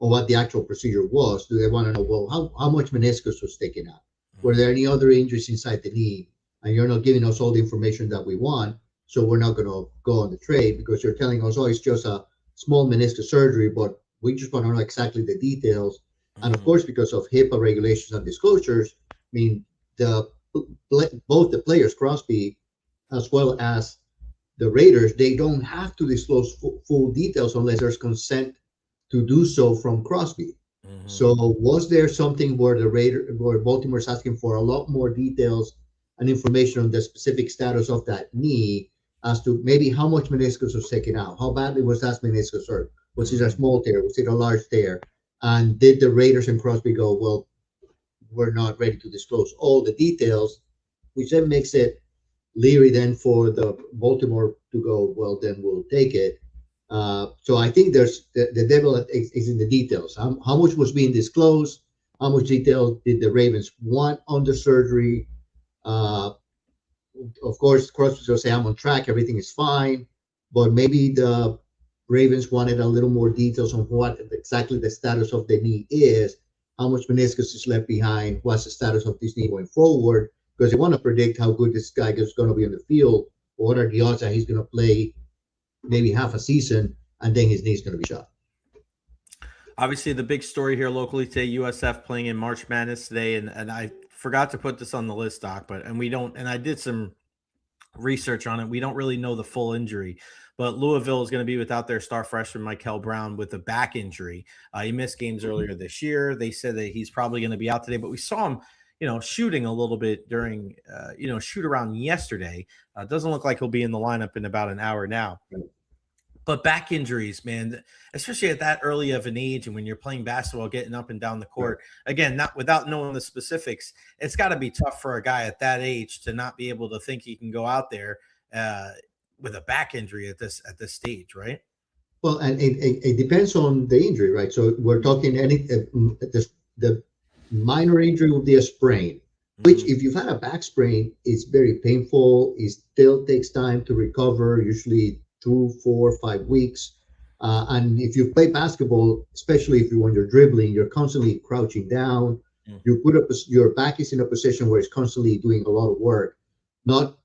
on what the actual procedure was, do they want to know, well, how much meniscus was taken out? Were there any other injuries inside the knee? And you're not giving us all the information that we want, so we're not going to go on the trade because you're telling us, oh, it's just a small meniscus surgery, but we just want to know exactly the details. And of course, because of HIPAA regulations and disclosures, I mean, both the players, Crosby, as well as the Raiders, they don't have to disclose full details unless there's consent to do so from Crosby. So was there something where where Baltimore's asking for a lot more details and information on the specific status of that knee as to maybe how much meniscus was taken out? How badly was that meniscus hurt? Was it a small tear? Was it a large tear? And did the Raiders and Crosby go, well, we're not ready to disclose all the details, which then makes it leery then for the Baltimore to go, well, then we'll take it. So I think there's the devil is in the details. How much was being disclosed? How much detail did the Ravens want on the surgery? Of course, Crosby will say, I'm on track, everything is fine. But maybe the Ravens wanted a little more details on what exactly the status of the knee is, how much meniscus is left behind, what's the status of this knee going forward, because they want to predict how good this guy is going to be on the field. What are the odds that he's going to play maybe half a season and then his knee's going to be shot? Obviously, the big story here locally today, USF playing in March Madness today, and I forgot to put this on the list, Doc, and I did some research on it. We don't really know the full injury, but Louisville is going to be without their star freshman Michael Brown with a back injury. He missed games earlier this year. They said that he's probably going to be out today, but we saw him, shooting a little bit during, shoot around yesterday. Doesn't look like he'll be in the lineup in about an hour now. But back injuries, man, especially at that early of an age and when you're playing basketball, getting up and down the court, again, not without knowing the specifics, it's got to be tough for a guy at that age to not be able to think he can go out there with a back injury at this stage, right? Well, and it depends on the injury, right? So we're talking the minor injury would be a sprain, which if you've had a back sprain, it's very painful. It still takes time to recover, usually 2, 4, 5 weeks. And if you play basketball, especially when you're dribbling, you're constantly crouching down. You put up your back is in a position where it's constantly doing a lot of work, not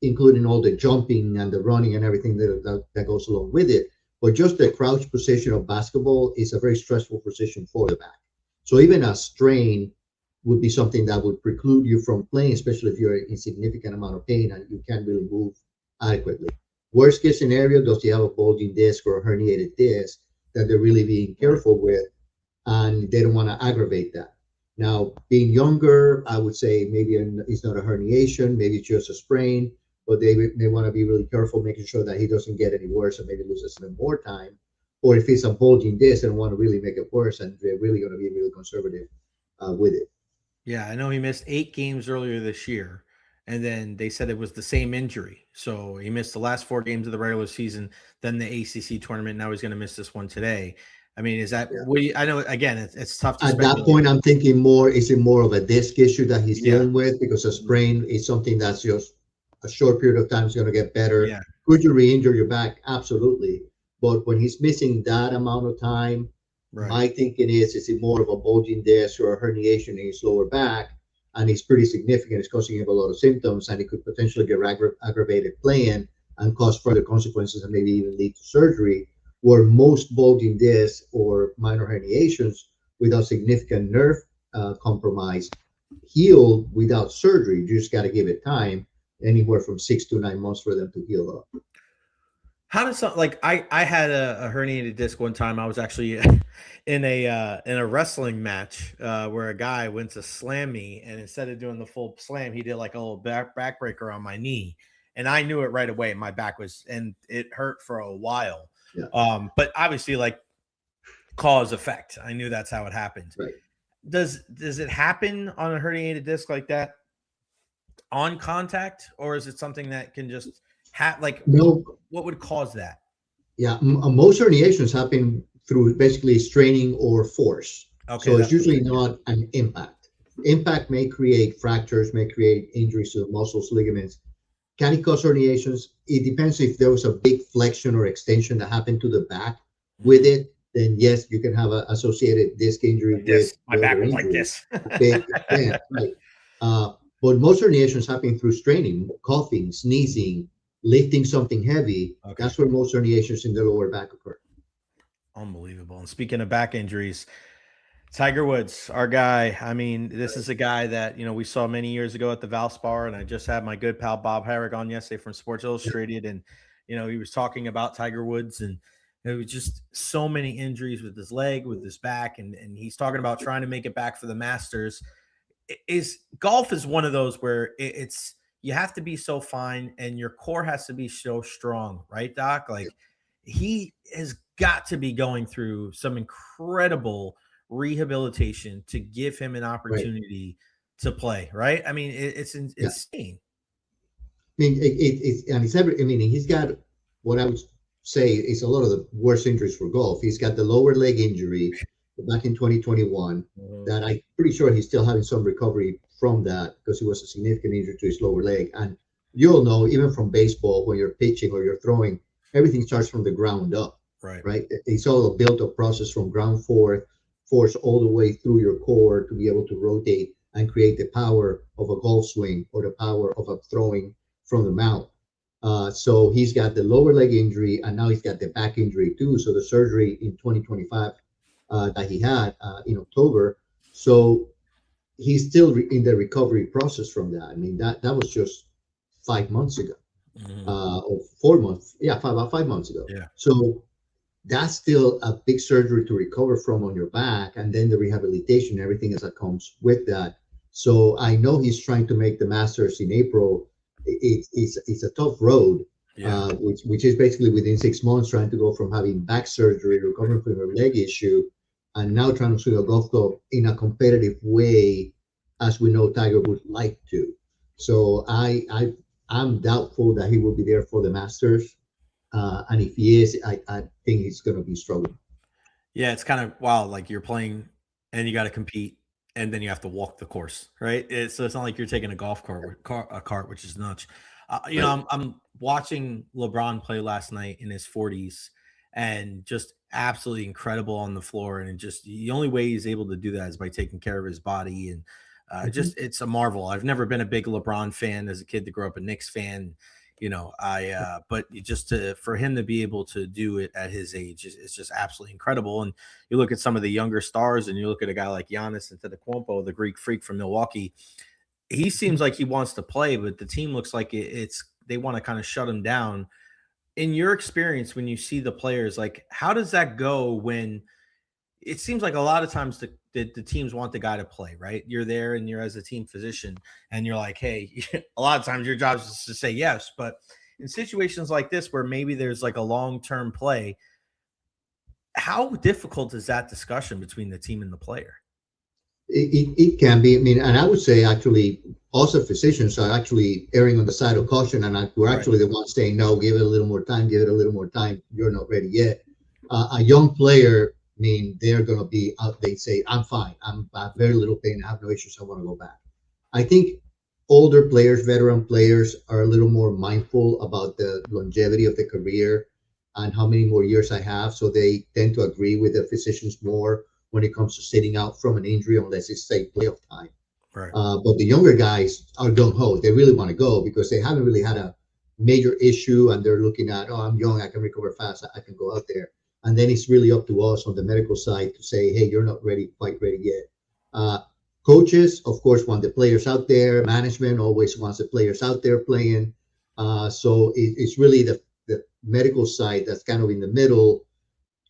including all the jumping and the running and everything that goes along with it. But just the crouch position of basketball is a very stressful position for the back. So even a strain would be something that would preclude you from playing, especially if you're in significant amount of pain and you can't really move adequately. Worst case scenario, does he have a bulging disc or a herniated disc that they're really being careful with, and they don't want to aggravate that. Now, being younger, I would say maybe it's not a herniation, maybe it's just a sprain, but they want to be really careful, making sure that he doesn't get any worse and maybe loses even more time. Or if it's a bulging disc, they don't want to really make it worse, and they're really going to be really conservative with it. Yeah, I know he missed 8 games earlier this year, and then they said it was the same injury. So he missed the last 4 games of the regular season, then the ACC tournament. Now he's going to miss this one today. I mean, is that what I know? Again, it's tough to At that speculate. point, I'm thinking more, is it more of a disc issue that he's Yeah. dealing with? Because a sprain is something that's just a short period of time is going to get better. Yeah, Could you re-injure your back? Absolutely. But when he's missing that amount of time, right. my thinking is it more of a bulging disc or a herniation in his lower back? And it's pretty significant. It's causing him a lot of symptoms, and it could potentially get aggravated playing and cause further consequences and maybe even lead to surgery. Where most bulging discs or minor herniations without significant nerve compromise heal without surgery. You just got to give it time, anywhere from 6 to 9 months for them to heal up. How does something like I had a herniated disc one time. I was actually in a wrestling match where a guy went to slam me, and instead of doing the full slam, he did like a little backbreaker on my knee, and I knew it right away. My back was, and it hurt for a while. Yeah. But obviously, like cause effect. I knew that's how it happened. Right. Does it happen on a herniated disc like that on contact, or is it something that can just like No. what would cause that? Yeah, most herniations happen through basically straining or force. Okay, So it's usually not an impact. Impact may create fractures, may create injuries to the muscles, ligaments. Can it cause herniations? It depends if there was a big flexion or extension that happened to the back with it. Then yes, you can have an associated disc injury like with my back was like injuries. this. Big extent, right? But most herniations happen through straining, coughing, sneezing, lifting something heavy. Okay. That's where most herniations in the lower back occur. Unbelievable. And speaking of back injuries, Tiger Woods, our guy. I mean, this is a guy that, we saw many years ago at the Valspar, and I just had my good pal Bob Herrick on yesterday from Sports Illustrated, and he was talking about Tiger Woods, and there was just so many injuries with his leg, with his back, and he's talking about trying to make it back for the Masters. Golf is one of those where it's you have to be so fine, and your core has to be so strong, right, Doc? Like he has got to be going through some incredible rehabilitation to give him an opportunity to play, right? I mean, it's insane. I mean, he's got what I would say is a lot of the worst injuries for golf. He's got the lower leg injury back in 2021 that I'm pretty sure he's still having some recovery from that because it was a significant injury to his lower leg. And you'll know, even from baseball, when you're pitching or you're throwing, everything starts from the ground up, right? It's all a built-up process from ground force all the way through your core to be able to rotate and create the power of a golf swing or the power of a throwing from the mount. So he's got the lower leg injury, and now he's got the back injury too. So the surgery in 2025 that he had in October. So he's still in the recovery process from that. I mean, that was just 5 months ago, or 4 months. Yeah, about 5 months ago. Yeah. So that's still a big surgery to recover from on your back, and then the rehabilitation, everything else that comes with that. So I know he's trying to make the Masters in April. It's a tough road, which is basically within 6 months trying to go from having back surgery, recovering from a leg issue, and now trying to swing a golf club in a competitive way, as we know Tiger would like to. So I'm doubtful that he will be there for the Masters. And if he is, I think he's going to be struggling. Yeah, it's kind of wild. Like you're playing and you got to compete, and then you have to walk the course, right? So it's not like you're taking a golf cart, which is nuts. I'm watching LeBron play last night in his 40s, and just absolutely incredible on the floor. And the only way he's able to do that is by taking care of his body. And it's a marvel. I've never been a big LeBron fan as a kid to grow up a Knicks fan. But for him to be able to do it at his age is just absolutely incredible. And you look at some of the younger stars, and you look at a guy like Giannis Antetokounmpo, the Greek freak from Milwaukee. He seems like he wants to play, but the team looks like they want to kind of shut him down. In your experience, when you see the players, like how does that go when it seems like a lot of times the teams want the guy to play, right? You're there and you're as a team physician, and you're like, hey, a lot of times your job is to say yes. But in situations like this, where maybe there's like a long-term play, how difficult is that discussion between the team and the player? It can be. I mean, and I would say actually, also physicians are actually erring on the side of caution, and we're actually the ones saying no, give it a little more time, give it a little more time. You're not ready yet. A young player, I mean, they're going to be out. They say, I'm fine. I have very little pain. I have no issues. I want to go back. I think older players, veteran players, are a little more mindful about the longevity of the career and how many more years I have. So they tend to agree with the physicians more when it comes to sitting out from an injury, unless it's say playoff time. Right. But the younger guys are gung ho. They really want to go because they haven't really had a major issue, and they're looking at, oh, I'm young, I can recover fast, I can go out there. And then it's really up to us on the medical side to say, hey, you're not ready, quite ready yet. Coaches, of course, want the players out there. Management always wants the players out there playing. So it's really the medical side that's kind of in the middle,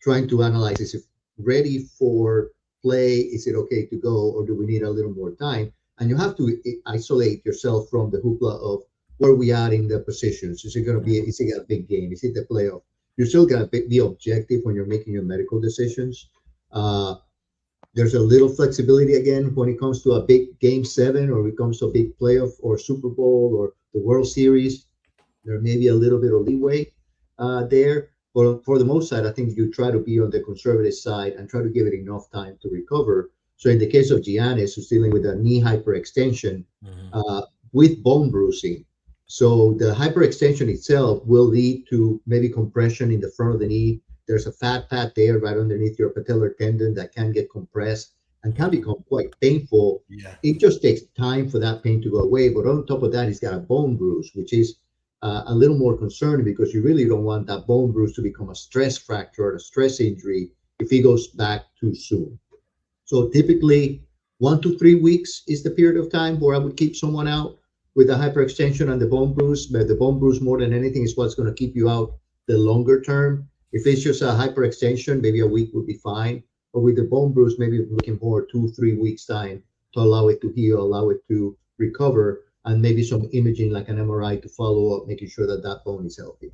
trying to analyze, is it ready for play? Is it okay to go, or do we need a little more time? And you have to isolate yourself from the hoopla of where we are in the positions. Is it going to be, is it a big game? Is it the playoff? You're still going to be objective when you're making your medical decisions. There's a little flexibility again when it comes to a big game 7, or it comes to a big playoff or Super Bowl or the World Series. There may be a little bit of leeway there. But for the most part, I think you try to be on the conservative side and try to give it enough time to recover. So in the case of Giannis, who's dealing with a knee hyperextension with bone bruising, so the hyperextension itself will lead to maybe compression in the front of the knee. There's a fat pad there right underneath your patellar tendon that can get compressed and can become quite painful. Yeah. It just takes time for that pain to go away. But on top of that, he's got a bone bruise, which is a little more concerning, because you really don't want that bone bruise to become a stress fracture or a stress injury if he goes back too soon. So typically 1 to 3 weeks is the period of time where I would keep someone out with a hyperextension and the bone bruise. But the bone bruise, more than anything, is what's going to keep you out the longer term. If it's just a hyperextension, maybe a week would be fine. But with the bone bruise, maybe looking for 2-3 weeks time to allow it to heal, allow it to recover, and maybe some imaging like an MRI to follow up, making sure that that bone is healthy.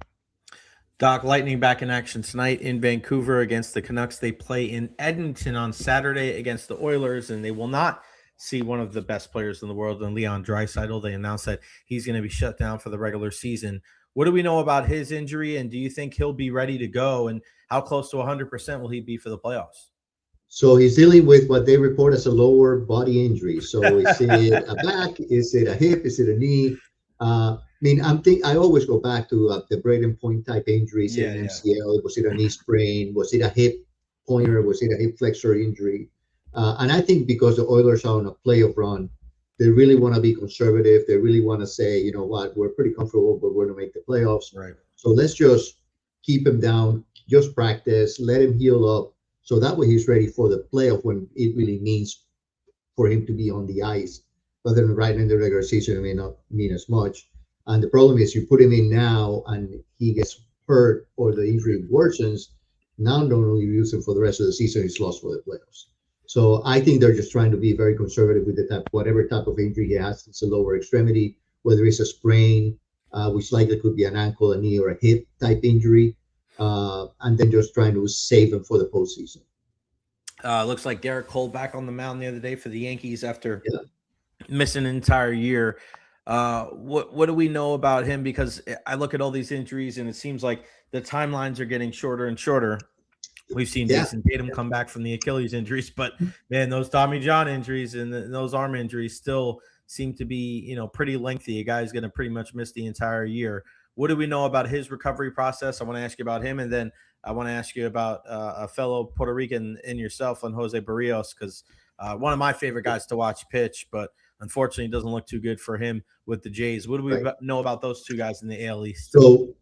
Doc, Lightning back in action tonight in Vancouver against the Canucks. They play in Edmonton on Saturday against the Oilers, and they will not see one of the best players in the world in Leon Draisaitl. They announced that he's going to be shut down for the regular season. What do we know about his injury, and do you think he'll be ready to go, and how close to 100% will he be for the playoffs? So he's dealing with what they report as a lower body injury. So is it a back? Is it a hip? Is it a knee? I always go back to the Braden Point type injuries in MCL. Was it a knee sprain? Was it a hip pointer? Was it a hip flexor injury? And I think because the Oilers are on a playoff run, they really want to be conservative. They really want to say, you know what, we're pretty comfortable, but we're going to make the playoffs. Right. So let's just keep him down, just practice, let him heal up. So that way he's ready for the playoff when it really means for him to be on the ice. Rather than right in the regular season, it may not mean as much. And the problem is you put him in now and he gets hurt or the injury worsens. Now not only use him for the rest of the season, he's lost for the playoffs. So I think they're just trying to be very conservative with whatever type of injury he has. It's a lower extremity, whether it's a sprain, which likely could be an ankle, a knee, or a hip type injury. And then just trying to save him for the postseason. Looks like Garrett Cole back on the mound the other day for the Yankees after missing an entire year. What do we know about him? Because I look at all these injuries and it seems like the timelines are getting shorter and shorter. We've seen Jason Tatum come back from the Achilles injuries, but man, those Tommy John injuries and those arm injuries still seem to be, pretty lengthy. A guy's going to pretty much miss the entire year. What do we know about his recovery process? I want to ask you about him, and then I want to ask you about a fellow Puerto Rican in yourself, on Jose Barrios, because one of my favorite guys to watch pitch, but unfortunately, it doesn't look too good for him with the Jays. What do we know about those two guys in the AL East? So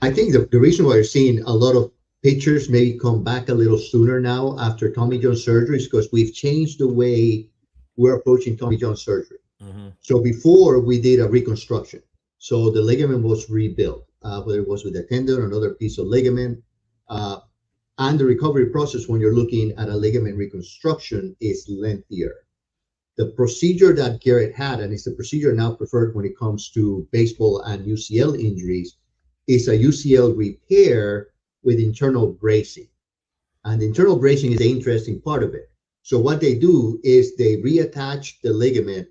I think the reason why you're seeing a lot of pitchers maybe come back a little sooner now after Tommy John surgery is because we've changed the way we're approaching Tommy John surgery. Mm-hmm. So before we did a reconstruction. So the ligament was rebuilt, whether it was with a tendon or another piece of ligament. And the recovery process when you're looking at a ligament reconstruction is lengthier. The procedure that Garrett had, and it's the procedure now preferred when it comes to baseball and UCL injuries, is a UCL repair with internal bracing. And internal bracing is the interesting part of it. So what they do is they reattach the ligament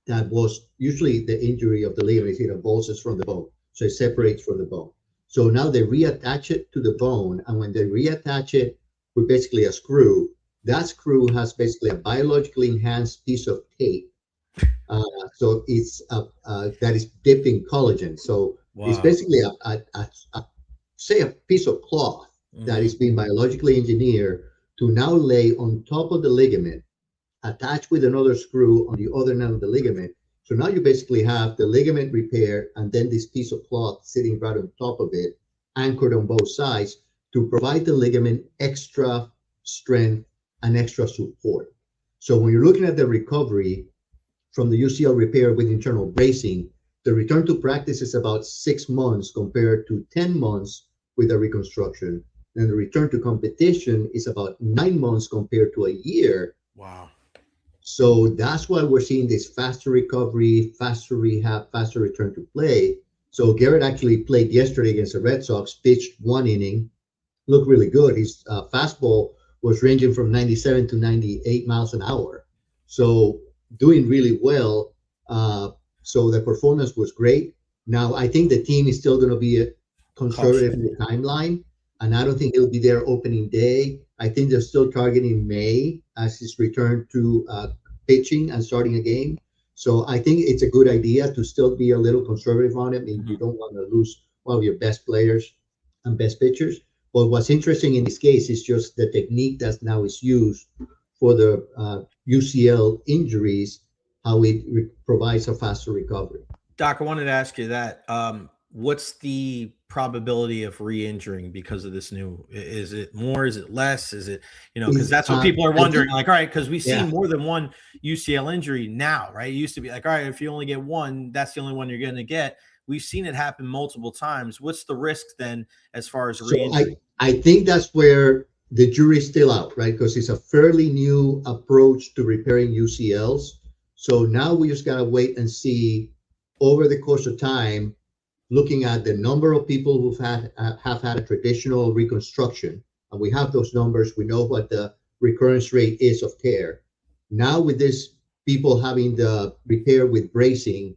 that was usually the injury of the ligament is it bulges from the bone. So it separates from the bone. So now they reattach it to the bone. And when they reattach it with basically a screw, that screw has basically a biologically enhanced piece of tape. So it's that is dipped in collagen. So it's basically say a piece of cloth that is being biologically engineered to now lay on top of the ligament, attached with another screw on the other end of the ligament. So now you basically have the ligament repaired and then this piece of cloth sitting right on top of it, anchored on both sides to provide the ligament extra strength and extra support. So when you're looking at the recovery from the UCL repair with internal bracing, the return to practice is about 6 months compared to 10 months with a reconstruction. And the return to competition is about 9 months compared to a year. Wow. So that's why we're seeing this faster recovery, faster rehab, faster return to play. So Garrett actually played yesterday against the Red Sox, pitched 1 inning, looked really good. His fastball was ranging from 97 to 98 miles an hour. So doing really well. So the performance was great. Now, I think the team is still going to be a conservative in the timeline, and I don't think he'll be there opening day. I think they're still targeting May as his return to pitching and starting a game. So I think it's a good idea to still be a little conservative on it. I mean, you don't want to lose one of your best players and best pitchers. But what's interesting in this case is just the technique that now is used for the UCL injuries, how it provides a faster recovery. Doc, I wanted to ask you that. What's the probability of re-injuring because of this new? Is it more? Is it less? Is it, because that's what people are wondering. Like, all right, because we've seen more than one UCL injury now, right? It used to be like, all right, if you only get one, that's the only one you're going to get. We've seen it happen multiple times. What's the risk then as far as re-injury? I think that's where the jury's still out, right? Because it's a fairly new approach to repairing UCLs. So now we just got to wait and see over the course of time, looking at the number of people who've have had a traditional reconstruction, and we have those numbers. We know what the recurrence rate is of tear. Now with this people having the repair with bracing,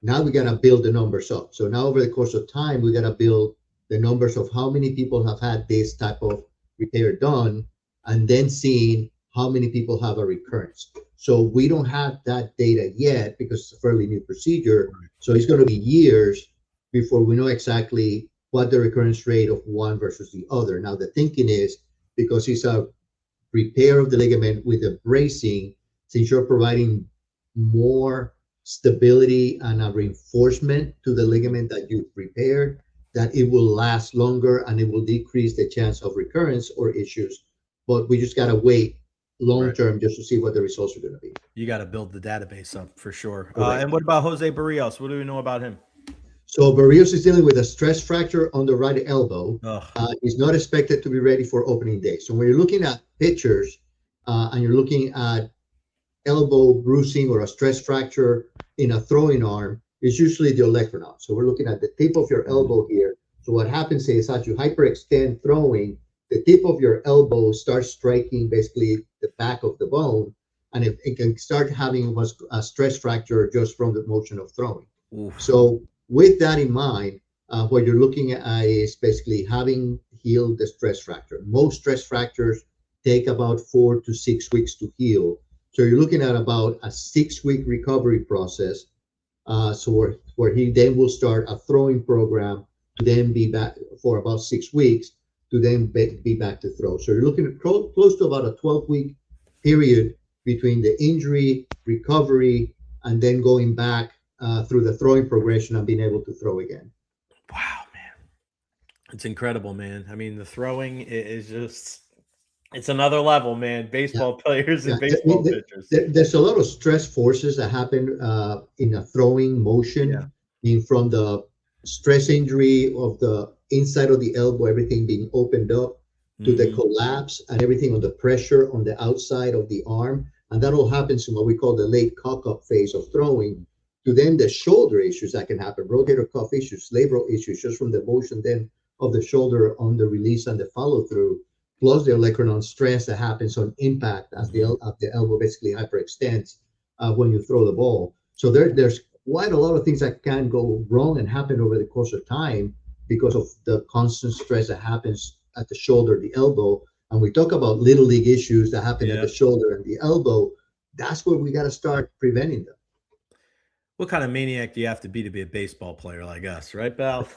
now we got to build the numbers up. So now over the course of time, we got to build the numbers of how many people have had this type of repair done, and then seeing how many people have a recurrence. So we don't have that data yet because it's a fairly new procedure. So it's going to be years before we know exactly what the recurrence rate of one versus the other. Now, the thinking is because it's a repair of the ligament with a bracing, since you're providing more stability and a reinforcement to the ligament that you've repaired, that it will last longer and it will decrease the chance of recurrence or issues. But we just got to wait long term just to see what the results are going to be. You got to build the database up for sure. And what about Jose Barrios? What do we know about him? So Barrios is dealing with a stress fracture on the right elbow. He's not expected to be ready for opening day. So when you're looking at pictures and you're looking at elbow bruising or a stress fracture in a throwing arm, it's usually the olecranon. So we're looking at the tip of your elbow here. So what happens is as you hyperextend throwing, the tip of your elbow starts striking basically the back of the bone, and it can start having a stress fracture just from the motion of throwing. Oof. So with that in mind, what you're looking at is basically having healed the stress fracture. Most stress fractures take about 4 to 6 weeks to heal. So you're looking at about a 6-week recovery process. So where he then will start a throwing program to then be back for about 6 weeks to then be back to throw. So you're looking at close to about a 12-week period between the injury, recovery, and then going back through the throwing progression and being able to throw again. Wow, man. It's incredible, man. I mean, the throwing is just, it's another level, man. Baseball players and baseball pitchers. There's a lot of stress forces that happen in a throwing motion, from the stress injury of the inside of the elbow, everything being opened up, to the collapse and everything on the pressure on the outside of the arm. And that all happens in what we call the late cock-up phase of throwing, to then the shoulder issues that can happen, rotator cuff issues, labral issues, just from the motion then of the shoulder on the release and the follow-through, plus the olecranon stress that happens on impact as the elbow basically hyperextends when you throw the ball. So there's quite a lot of things that can go wrong and happen over the course of time because of the constant stress that happens at the shoulder, the elbow. And we talk about little league issues that happen at the shoulder and the elbow. That's where we got to start preventing them. What kind of maniac do you have to be a baseball player like us, right, pal?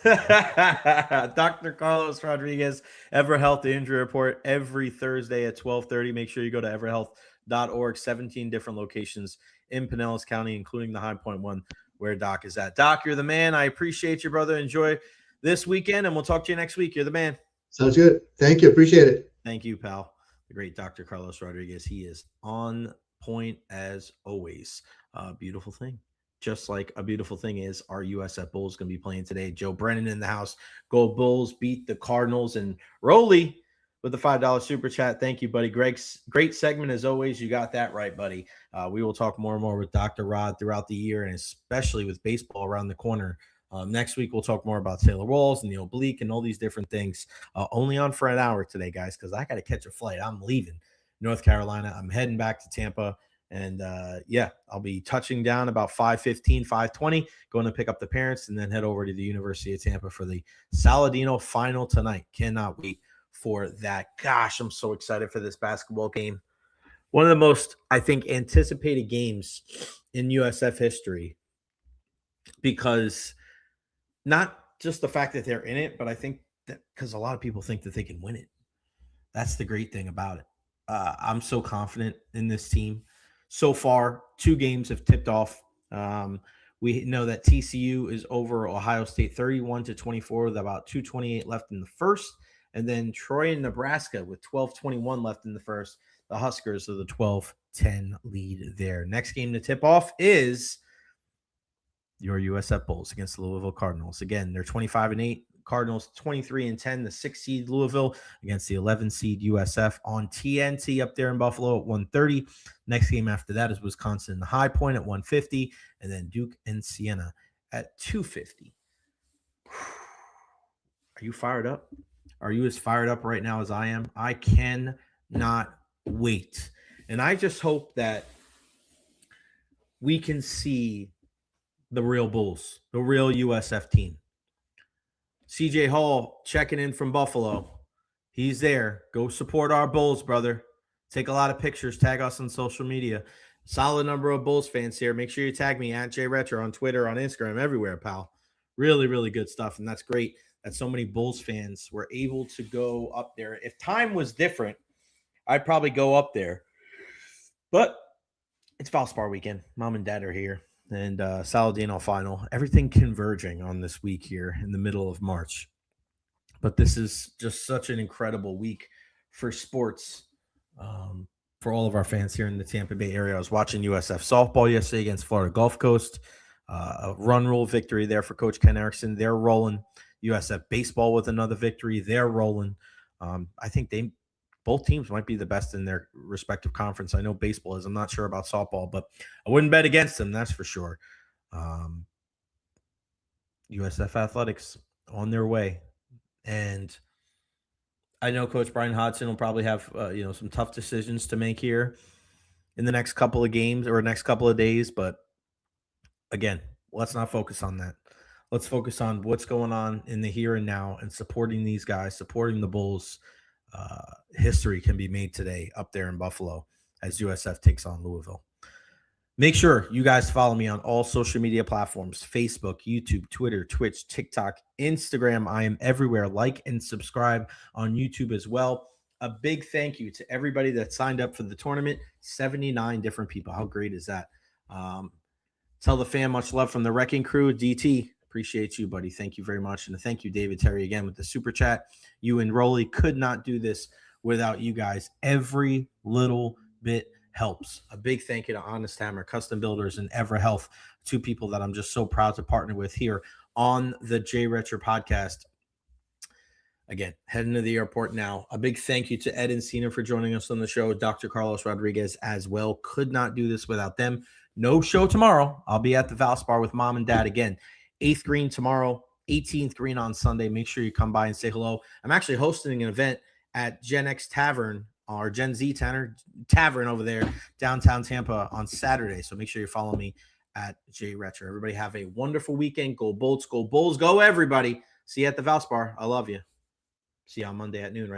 Dr. Carlos Rodriguez, EverHealth Injury Report every Thursday at 12:30. Make sure you go to everhealth.org. 17 different locations in Pinellas County, including the High Point one where Doc is at. Doc, you're the man. I appreciate you, brother. Enjoy this weekend, and we'll talk to you next week. You're the man. Sounds good. Thank you. Appreciate it. Thank you, pal. The great Dr. Carlos Rodriguez. He is on point as always. Beautiful thing. Just like a beautiful thing is our USF Bulls going to be playing today. Joe Brennan in the house. Go Bulls, beat the Cardinals. And Rolly with the $5 super chat. Thank you, buddy. Greg's great segment as always. You got that right, buddy. We will talk more and more with Dr. Rod throughout the year, and especially with baseball around the corner. Next week, we'll talk more about Taylor Walls and the oblique and all these different things. Only on for an hour today, guys, because I got to catch a flight. I'm leaving North Carolina. I'm heading back to Tampa. And, I'll be touching down about 5:15, 5:20, going to pick up the parents and then head over to the University of Tampa for the Saladino final tonight. Cannot wait for that. Gosh, I'm so excited for this basketball game. One of the most, I think, anticipated games in USF history, because not just the fact that they're in it, but I think that because a lot of people think that they can win it. That's the great thing about it. I'm so confident in this team. So far, 2 games have tipped off. We know that TCU is over Ohio State 31-24 with about 2:28 left in the first. And then Troy and Nebraska with 12:21 left in the first. The Huskers are the 12-10 lead there. Next game to tip off is your USF Bulls against the Louisville Cardinals. Again, they're 25-8. Cardinals 23-10. The 6 seed Louisville against the 11 seed USF on TNT up there in Buffalo at 1:30. Next game after that is Wisconsin and the High Point at 1:50, and then Duke and Siena at 2:50. Are you fired up? Are you as fired up right now as I am? I cannot wait. And I just hope that we can see the real Bulls, the real USF team. CJ Hall checking in from Buffalo. He's there. Go support our Bulls, brother. Take a lot of pictures. Tag us on social media. Solid number of Bulls fans here. Make sure you tag me at Recher on Twitter, on Instagram, everywhere, pal. Really, really good stuff. And that's great that so many Bulls fans were able to go up there. If time was different, I'd probably go up there. But it's Valspar weekend. Mom and Dad are here. And Saladino final. Everything converging on this week here in the middle of March. But this is just such an incredible week for sports, for all of our fans here in the Tampa Bay area. I was watching USF softball yesterday against Florida Gulf Coast. A run rule victory there for Coach Ken Erickson. They're rolling. USF baseball with another victory. They're rolling. I think both teams might be the best in their respective conference. I know baseball is. I'm not sure about softball, but I wouldn't bet against them, that's for sure. USF Athletics on their way. And I know Coach Brian Hodgson will probably have some tough decisions to make here in the next couple of games or next couple of days. But again, let's not focus on that. Let's focus on what's going on in the here and now and supporting these guys, supporting the Bulls. History can be made today up there in Buffalo as USF takes on Louisville. Make sure you guys follow me on all social media platforms: Facebook, YouTube, Twitter, Twitch, TikTok, Instagram. I am everywhere. Like and subscribe on YouTube as well. A big thank you to everybody that signed up for the tournament. 79 different people. How great is that? Tell the fam much love from the Wrecking Crew. DT, appreciate you, buddy. Thank you very much. And thank you, David Terry, again with the super chat. You and Rolly could not do this without you guys. Every little bit helps. A big thank you to Honest Hammer, Custom Builders, and EverHealth, 2 people that I'm just so proud to partner with here on the J Recher podcast. Again, heading to the airport now. A big thank you to Ed and Encina for joining us on the show. Dr. Carlos Rodriguez as well. Could not do this without them. No show tomorrow. I'll be at the Valspar with Mom and Dad again. 8th green tomorrow, 18th green on Sunday. Make sure you come by and say hello. I'm actually hosting an event at Gen X Tavern or Gen Z Tavern over there downtown Tampa on Saturday. So make sure you follow me at Recher. Everybody have a wonderful weekend. Go Bolts, go Bulls, go everybody. See you at the Valspar. I love you. See you on Monday at noon. Right?